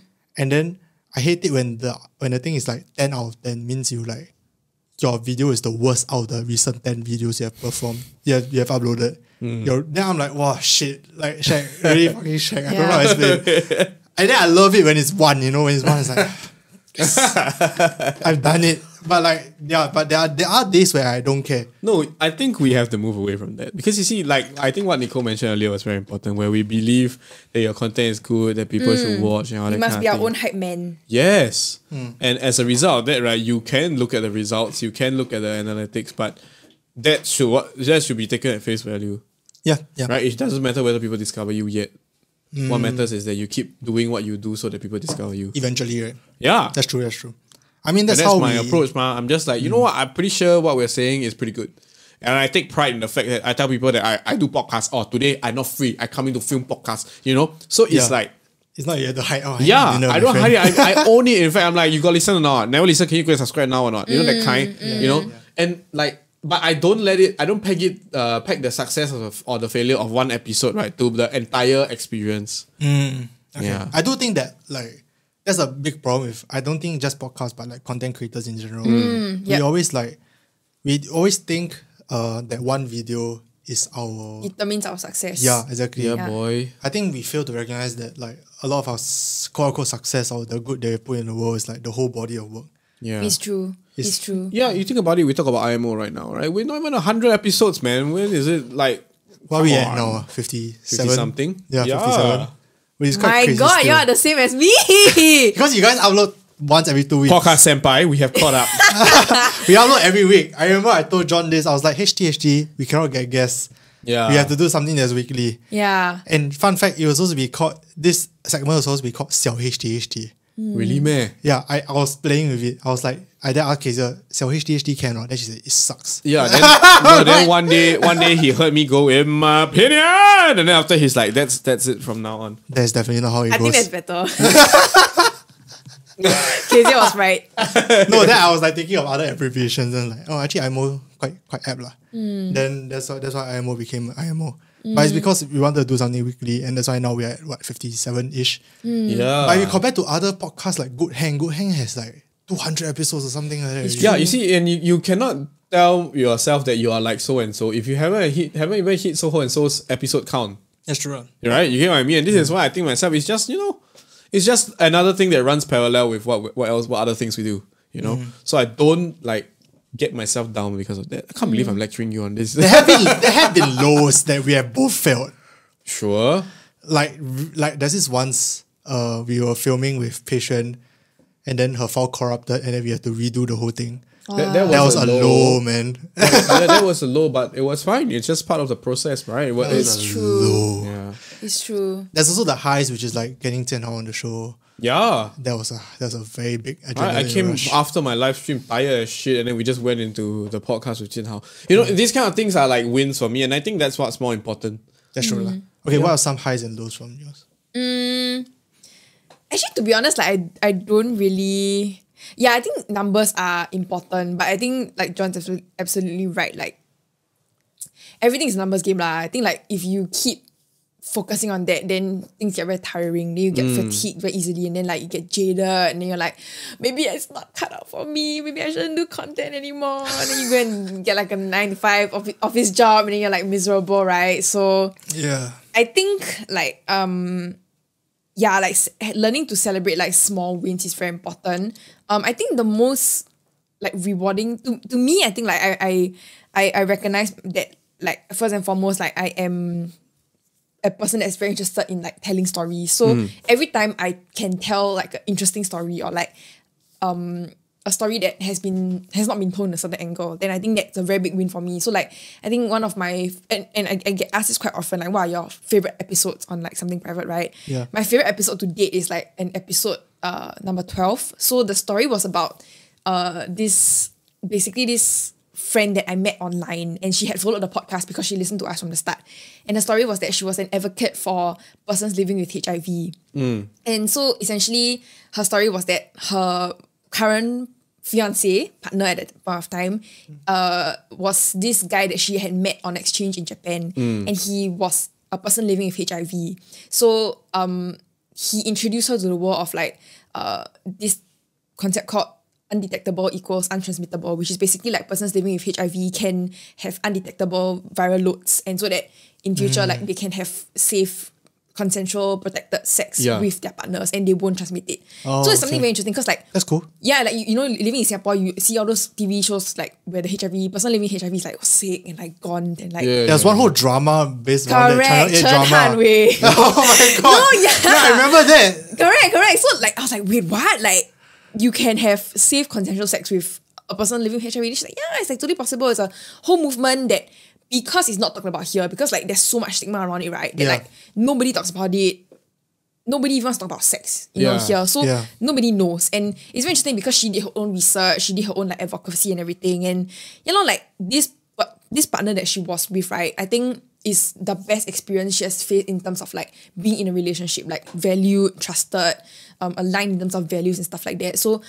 then I hate it when the thing is like 10 out of 10 means you like, your video is the worst out of the recent 10 videos you have performed, you have uploaded. Then I'm like, wow, shit. Like, shag, really fucking shag. I don't know how to explain. And then I love it when it's one, you know, when it's one, it's like, yes, I've done it. But like, yeah, but there are days where I don't care. No, I think we have to move away from that. Because you see, like, I think what Nicole mentioned earlier was very important, where we believe that your content is good, that people should watch and all that You kind must of be our thing. own hype man. Yes. And as a result of that, right, you can look at the results, you can look at the analytics, but that should be taken at face value. Yeah. Right? It doesn't matter whether people discover you yet. What matters is that you keep doing what you do so that people discover you. Eventually, right? Yeah. That's true. I mean, that's And that's how my approach, man. I'm just like, you know what? I'm pretty sure what we're saying is pretty good. And I take pride in the fact that I tell people that I do podcasts. Oh, today I'm not free. I come in to film podcasts, you know? So it's like... It's not you have to hide. Oh, I don't hide it. I own it. In fact, I'm like, you got to listen or not? Never listen. Can you go and subscribe now or not? You know, that kind, you know? Yeah. And like... But I don't peg the success or the failure of one episode, right, to the entire experience. Okay. Yeah. I do think that, like, that's a big problem with, I don't think just podcasts, but like content creators in general. We always think that one video is our... Determines our success. Yeah, exactly. Yeah, boy. I think we fail to recognize that, like, a lot of our quote-unquote success or the good that we put in the world is like the whole body of work. Yeah. It's true. It's true. Yeah, you think about it, we talk about IMO right now, right? We're not even 100 episodes, man. When is it like... What are we at now? 57? 50 something? Yeah, 57. Which is quite My crazy God, still. you're the same as me. Because you guys upload once every 2 weeks. Podcast senpai, we have caught up. We upload every week. I remember I told John this. I was like, HT, we cannot get guests. Yeah. We have to do something that's weekly. Yeah. And fun fact, it was supposed to be called, this segment was supposed to be called 小 HT. Really, man? Yeah, I was playing with it. I was like, I then asked Kaiser, 小 HT can or not? Then she said, it sucks. Yeah, then one day he heard me go, in my opinion. And then after he's like, that's it from now on. That's definitely not how it I goes. think that's better. Kezia was right. No, then I was like thinking of other abbreviations and like, oh, actually IMO quite apt lah. Then that's why IMO became IMO. But it's because we wanted to do something weekly, and that's why now we're at 57-ish. Yeah. But if you compare to other podcasts like Good Hang has like 200 episodes or something like that. Yeah, you see, and you cannot tell yourself that you are like so and so if you haven't even hit so and so's episode count. That's true. Right? You get what I mean? And this is why I think myself it's just, it's just another thing that runs parallel with what other things we do. You know? So I don't like get myself down because of that. I can't believe I'm lecturing you on this. There have been lows that we have both felt. Sure. Like there's this once we were filming with Patient and then her file corrupted and then we had to redo the whole thing. That was a low, man. That was a low, but it was fine. It's just part of the process, right? It's true. Low. Yeah. It's true. There's also the highs, which is like getting Tian Hao on the show. Yeah. That was a very big adrenaline I came rush. after my live stream tired as shit, and then we just went into the podcast with Jin Hao. You know, these kind of things are like wins for me, and I think that's what's more important. That's true. lah. Okay, what are some highs and lows from yours? Actually, to be honest, like I don't really. Yeah, I think numbers are important, but I think like John's absolutely right. Like everything is a numbers game lah. I think like if you keep focusing on that, then things get very tiring. Then you get fatigued very easily, and then like you get jaded, and then you're like, maybe it's not cut out for me. Maybe I shouldn't do content anymore. And then you go and get like a 9 to 5 office job, and then you're like miserable, right? So Yeah. I think like like learning to celebrate like small wins is very important. I think the most like rewarding to me, I think like I recognize that like first and foremost, like I am a person that's very interested in like telling stories. So every time I can tell like an interesting story or like a story that has not been told in a certain angle, then I think that's a very big win for me. So like I think one of my and I get asked this quite often, like what are your favorite episodes on like something private, right? Yeah. My favorite episode to date is like an episode number 12. So the story was about this friend that I met online, and she had followed the podcast because she listened to us from the start. And the story was that she was an advocate for persons living with HIV. And so essentially her story was that her current partner at that point of time was this guy that she had met on exchange in Japan, and he was a person living with HIV. So he introduced her to the world of like this concept called undetectable equals untransmittable, which is basically like persons living with HIV can have undetectable viral loads, and so that in future like they can have safe, consensual, protected sex with their partners and they won't transmit it. So it's something very interesting because like That's cool. yeah, like you know, living in Singapore, you see all those TV shows like where the person living with HIV is like sick and like gone and like There's one whole drama based on that Channel 8 Chen drama. Han Wei. Oh my god. No, yeah. I remember that. Correct. So like I was like, wait, what? Like you can have safe consensual sex with a person living with HIV. And she's like, yeah, it's like totally possible. It's a whole movement that because it's not talked about here, because like there's so much stigma around it, right? That like nobody talks about it. Nobody even wants to talk about sex, you know, here. So nobody knows. And it's very interesting because she did her own research, she did her own like advocacy and everything. And you know, like this partner that she was with, right, I think is the best experience she has faced in terms of like being in a relationship, like valued, trusted, aligned in terms of values and stuff like that. So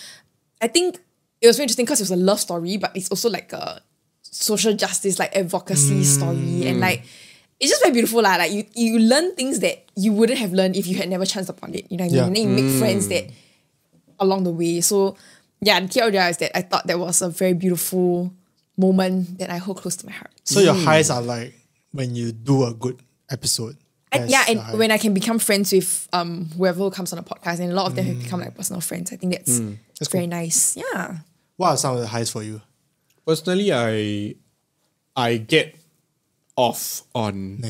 I think it was very interesting because it was a love story, but it's also like a social justice, like advocacy story. And like, it's just very beautiful lah. Like you learn things that you wouldn't have learned if you had never chanced upon it. You know what I mean? And then you make friends that along the way. So yeah, the TLDR is that I thought that was a very beautiful moment that I hold close to my heart. So your highs are like when you do a good episode. And when I can become friends with whoever comes on a podcast, and a lot of them have become like personal friends. I think that's very nice. Yeah. What are some of the highs for you? Personally, I get off on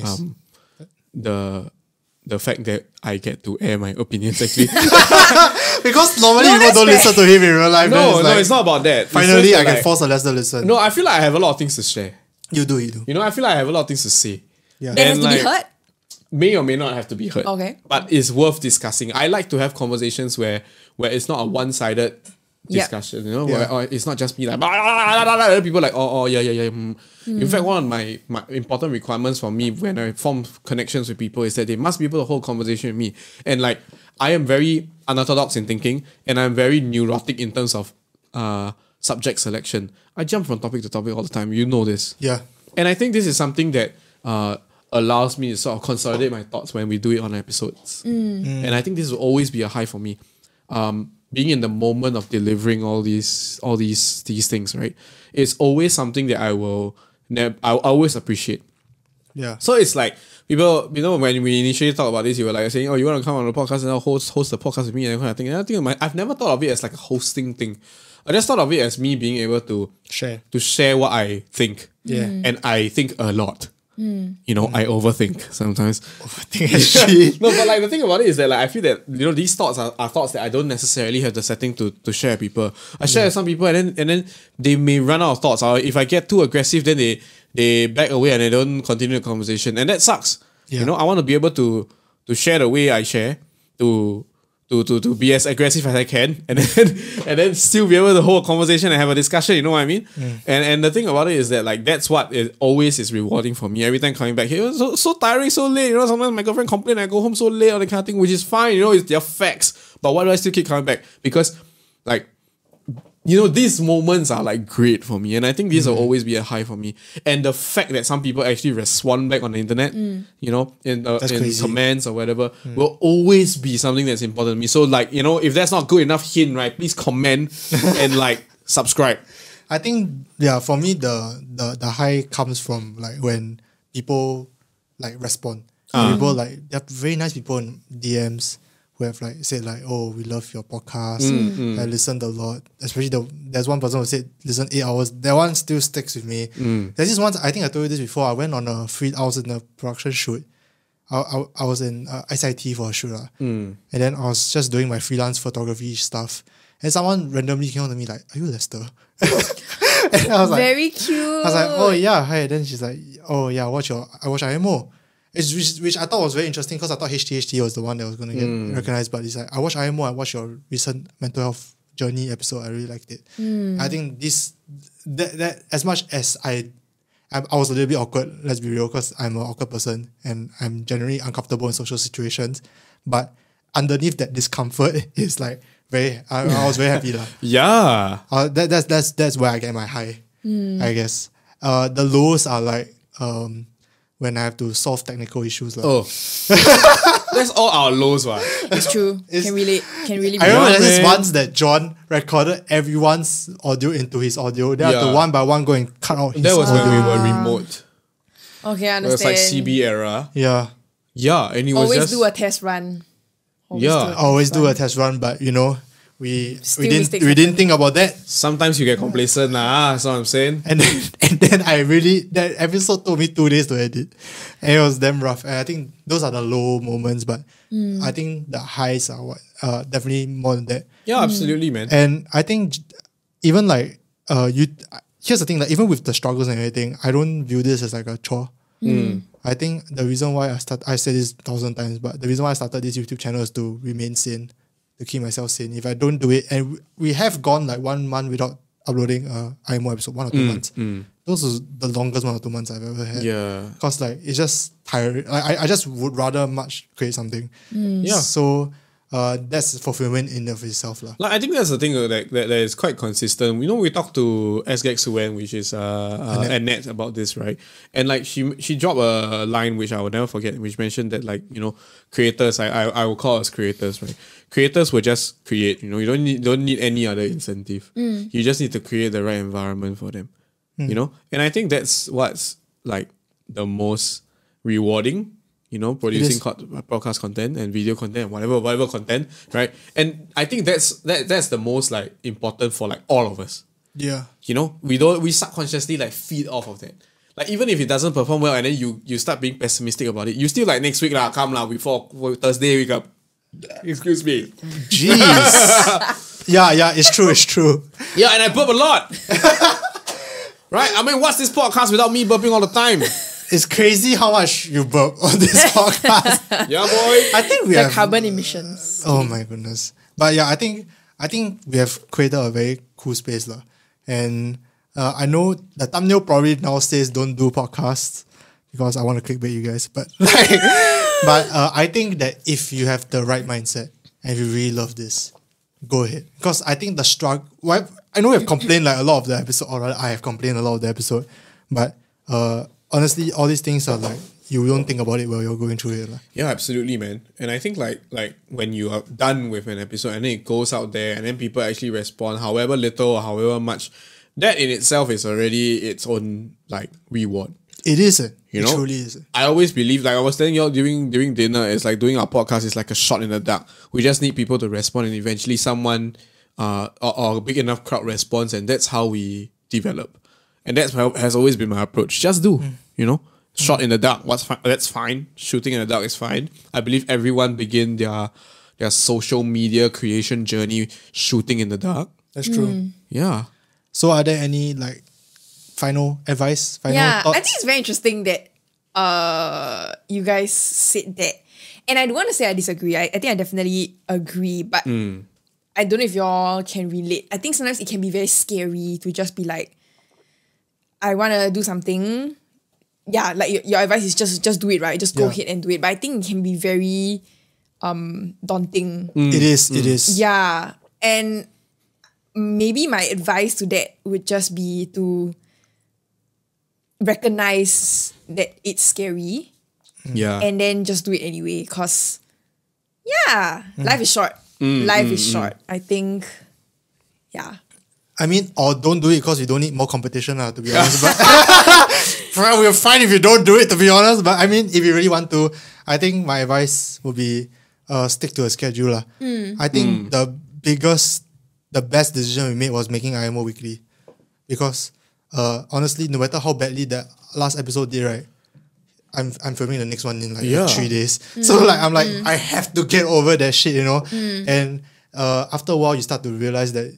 the fact that I get to air my opinions actually. Because normally people don't listen to him in real life. No, it's not about that. Finally, I can force Alessa to listen. No, I feel like I have a lot of things to share. You do. You know, I feel like I have a lot of things to say. Yeah. That has to be heard? May or may not have to be heard. Okay. But it's worth discussing. I like to have conversations where it's not a one-sided discussion, you know, where it's not just me like other people like In fact, one of my important requirements for me when I form connections with people is that they must be able to hold conversation with me. And like I am very unorthodox in thinking, and I'm very neurotic in terms of subject selection. I jump from topic to topic all the time. You know this. Yeah. And I think this is something that allows me to sort of consolidate my thoughts when we do it on episodes. And I think this will always be a high for me. Being in the moment of delivering all these things, right? It's always something that I'll always appreciate. Yeah. So it's like people, you know, when we initially talked about this, you were like saying, "Oh, you want to come on the podcast and I'll host the podcast with me," and that kind of thing. And I think I've never thought of it as like a hosting thing. I just thought of it as me being able to share what I think. Yeah. And I think a lot. You know, I overthink sometimes. Overthink actually. No, but like the thing about it is that like I feel that these thoughts are thoughts that I don't necessarily have the setting to share with people. I share with some people and then they may run out of thoughts. Or if I get too aggressive, then they back away and they don't continue the conversation, and that sucks. You know, I want to be able to share the way I share, to be as aggressive as I can, and then still be able to hold a conversation and have a discussion. You know what I mean? And the thing about it is that like that's what it always is rewarding for me. Every time coming back here, so tiring, so late. You know, sometimes my girlfriend complain I go home so late or that kind of thing, which is fine. You know, it's their facts. But why do I still keep coming back? Because like, you know, these moments are like great for me, and I think these will always be a high for me. And the fact that some people actually respond back on the internet, you know, in comments or whatever, will always be something that's important to me. So like, you know, if that's not good enough hint, right, please comment and like subscribe. I think for me the high comes from like when people like respond. People like, they're very nice people in DMs who have like said like, oh, we love your podcast. I listened a lot. Especially there's one person who said listen 8 hours. That one still sticks with me. There's this one, I think I told you this before. I went on I was in a production shoot. I was in SIT for a shoot. And then I was just doing my freelance photography stuff. And someone randomly came on to me like, are you Lester? And I was like, very cute. I was like, oh yeah, hi. Then she's like, oh yeah, I watch IMO. Which I thought was very interesting because I thought HTHT was the one that was going to get recognized. But it's like, I watched IMO, I watched your recent mental health journey episode. I really liked it. I think that as much as I was a little bit awkward, let's be real, because I'm an awkward person and I'm generally uncomfortable in social situations. But underneath that discomfort is like I was very happy. Yeah. That's where I get my high, I guess. The lows are like when I have to solve technical issues. Oh. That's all our lows, right? It's true. Can really I remember there's this once that John recorded everyone's audio into his audio. They have to one by one go and cut out his audio. That was when we were remote. Okay, I understand. It was like CB era. Yeah. Yeah, and it was always do a test run. Always do a test run, but you know, we didn't think about that. Sometimes you get complacent, that's what I'm saying. And then that episode took me 2 days to edit, and it was damn rough. And I think those are the low moments, but I think the highs are what definitely more than that. Yeah, absolutely, man. And I think even like here's the thing, like even with the struggles and everything, I don't view this as like a chore. I think the reason why I said this 1,000 times, but the reason why I started this YouTube channel is to remain sane, to keep myself sane. If I don't do it, and we have gone like 1 month without uploading IMO episode, 1 or 2 months. Those are the longest 1 or 2 months I've ever had. Yeah. Because like it's just tiring. I just would rather much create something. Yeah. So that's fulfillment in of itself. Like, I think that's the thing that is quite consistent. You know, we talked to SGAG Suwen, which is Annette about this, right? And like she dropped a line which I will never forget, which mentioned that like, you know, creators, I will call us creators, right? Creators will just create, you know, you don't need any other incentive. You just need to create the right environment for them. You know? And I think that's what's like the most rewarding, you know, producing podcast content and video content and whatever content, right? And I think that's the most like important for like all of us. Yeah. You know, we subconsciously like feed off of that. Like even if it doesn't perform well and then you start being pessimistic about it, you still like next week come before Thursday wake up. Excuse me. Jeez. yeah, it's true. Yeah, and I burp a lot. Right? I mean, what's this podcast without me burping all the time? It's crazy how much you burp on this podcast. Yeah, boy. I think we the have carbon emissions. Oh my goodness. But yeah, I think we have created a very cool space. And I know the thumbnail probably now says don't do podcasts because I want to clickbait you guys. But I think that if you have the right mindset and if you really love this, go ahead. Because I think the struggle, I know we have complained like a lot of the episode, or rather I have complained a lot of the episode, but honestly, all these things are like, you don't think about it while you're going through it. Yeah, absolutely, man. And I think like when you are done with an episode and then it goes out there and then people actually respond, however little or however much, that in itself is already its own like reward. It isn't. You know? It truly isn't. I always believe, like I was telling you all during dinner, it's like doing our podcast is like a shot in the dark. We just need people to respond and eventually someone or a big enough crowd responds, and that's how we develop. And that's has always been my approach. Just do, you know? Shot in the dark, that's fine. Shooting in the dark is fine. I believe everyone begin their social media creation journey shooting in the dark. That's true. Yeah. So are there any like final advice? Final thoughts? I think it's very interesting that you guys said that. And I don't want to say I disagree. I think I definitely agree, but I don't know if y'all can relate. I think sometimes it can be very scary to just be like, I want to do something. Yeah, like your advice is just do it, right? Just go ahead and do it. But I think it can be very daunting. It is. Yeah. And maybe my advice to that would just be to recognize that it's scary. Yeah. And then just do it anyway. Because, life is short. Life is short. I think, I mean, or don't do it because you don't need more competition, to be honest. But we're fine if you don't do it, to be honest. But I mean, if you really want to, I think my advice would be stick to a schedule. I think the best decision we made was making IMO weekly. Because honestly, no matter how badly that last episode did, right, I'm filming the next one in like 3 days. So like I'm like, I have to get over that shit, you know? And after a while, you start to realize that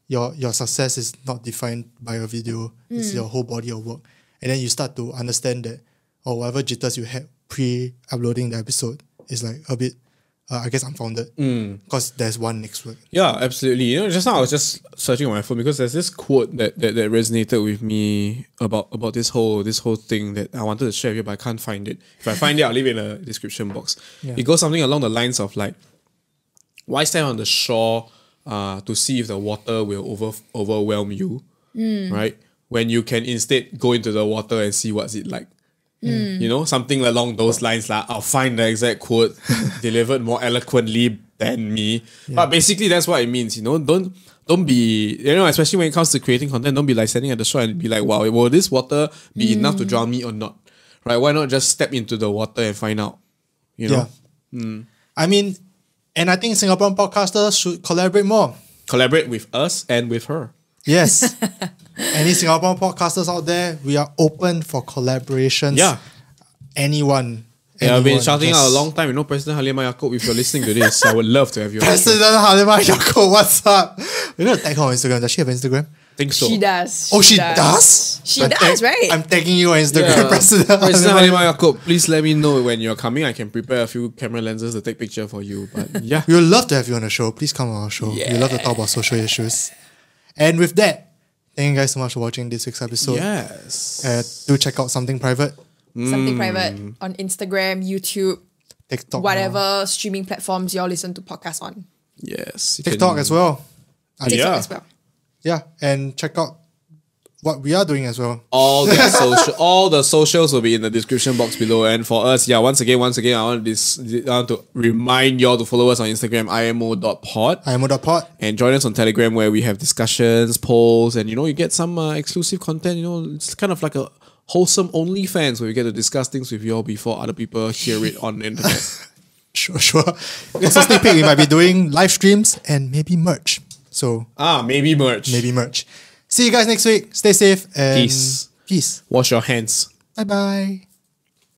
your success is not defined by a video. It's your whole body of work. And then you start to understand that whatever jitters you had pre-uploading the episode is like a bit, I guess, unfounded. Because there's one next week. Yeah, absolutely. You know, just now I was just searching on my phone because there's this quote that resonated with me about this whole thing that I wanted to share with you, but I can't find it. If I find it, I'll leave it in the description box. Yeah. It goes something along the lines of like, why stand on the shore to see if the water will overwhelm you, right? When you can instead go into the water and see what's it like. You know, something along those lines. Like, I'll find the exact quote delivered more eloquently than me. But basically, that's what it means. You know, don't be, you know, especially when it comes to creating content, don't be like standing at the shore and be like, wow, will this water be enough to drown me or not? Right? Why not just step into the water and find out? You know? I mean, and I think Singaporean podcasters should collaborate more. Collaborate with us and with her. Yes. Any Singaporean podcasters out there, we are open for collaborations. Yeah. Anyone. I've been shouting out a long time. You know, President Halimah Yaakob, if you're listening to this, I would love to have you. President Halimah Yaakob, what's up? We're going to tag her on Instagram. Does she have Instagram? I think so. She does. She does? She does, right? I'm tagging you on Instagram, President Halimah Yaakob. Please let me know when you're coming. I can prepare a few camera lenses to take picture for you. But yeah. We would love to have you on the show. Please come on our show. We love to talk about social issues. And with that, thank you guys so much for watching this week's episode. Yes. Do check out Something Private. Something Private on Instagram, YouTube, TikTok. whatever streaming platforms y'all listen to podcasts on. Yes. TikTok as well. TikTok as well. Yeah. And check out what we are doing as well. All the socials will be in the description box below. And for us, once again, I want to remind y'all to follow us on Instagram, imo.pod. imo.pod. And join us on Telegram where we have discussions, polls, and you get some exclusive content. You know, it's kind of like a wholesome OnlyFans where we get to discuss things with y'all before other people hear it on the internet. Sure. Also, sneak peek, we might be doing live streams and maybe merch. So maybe merch. See you guys next week. Stay safe and peace. Peace. Wash your hands. Bye-bye.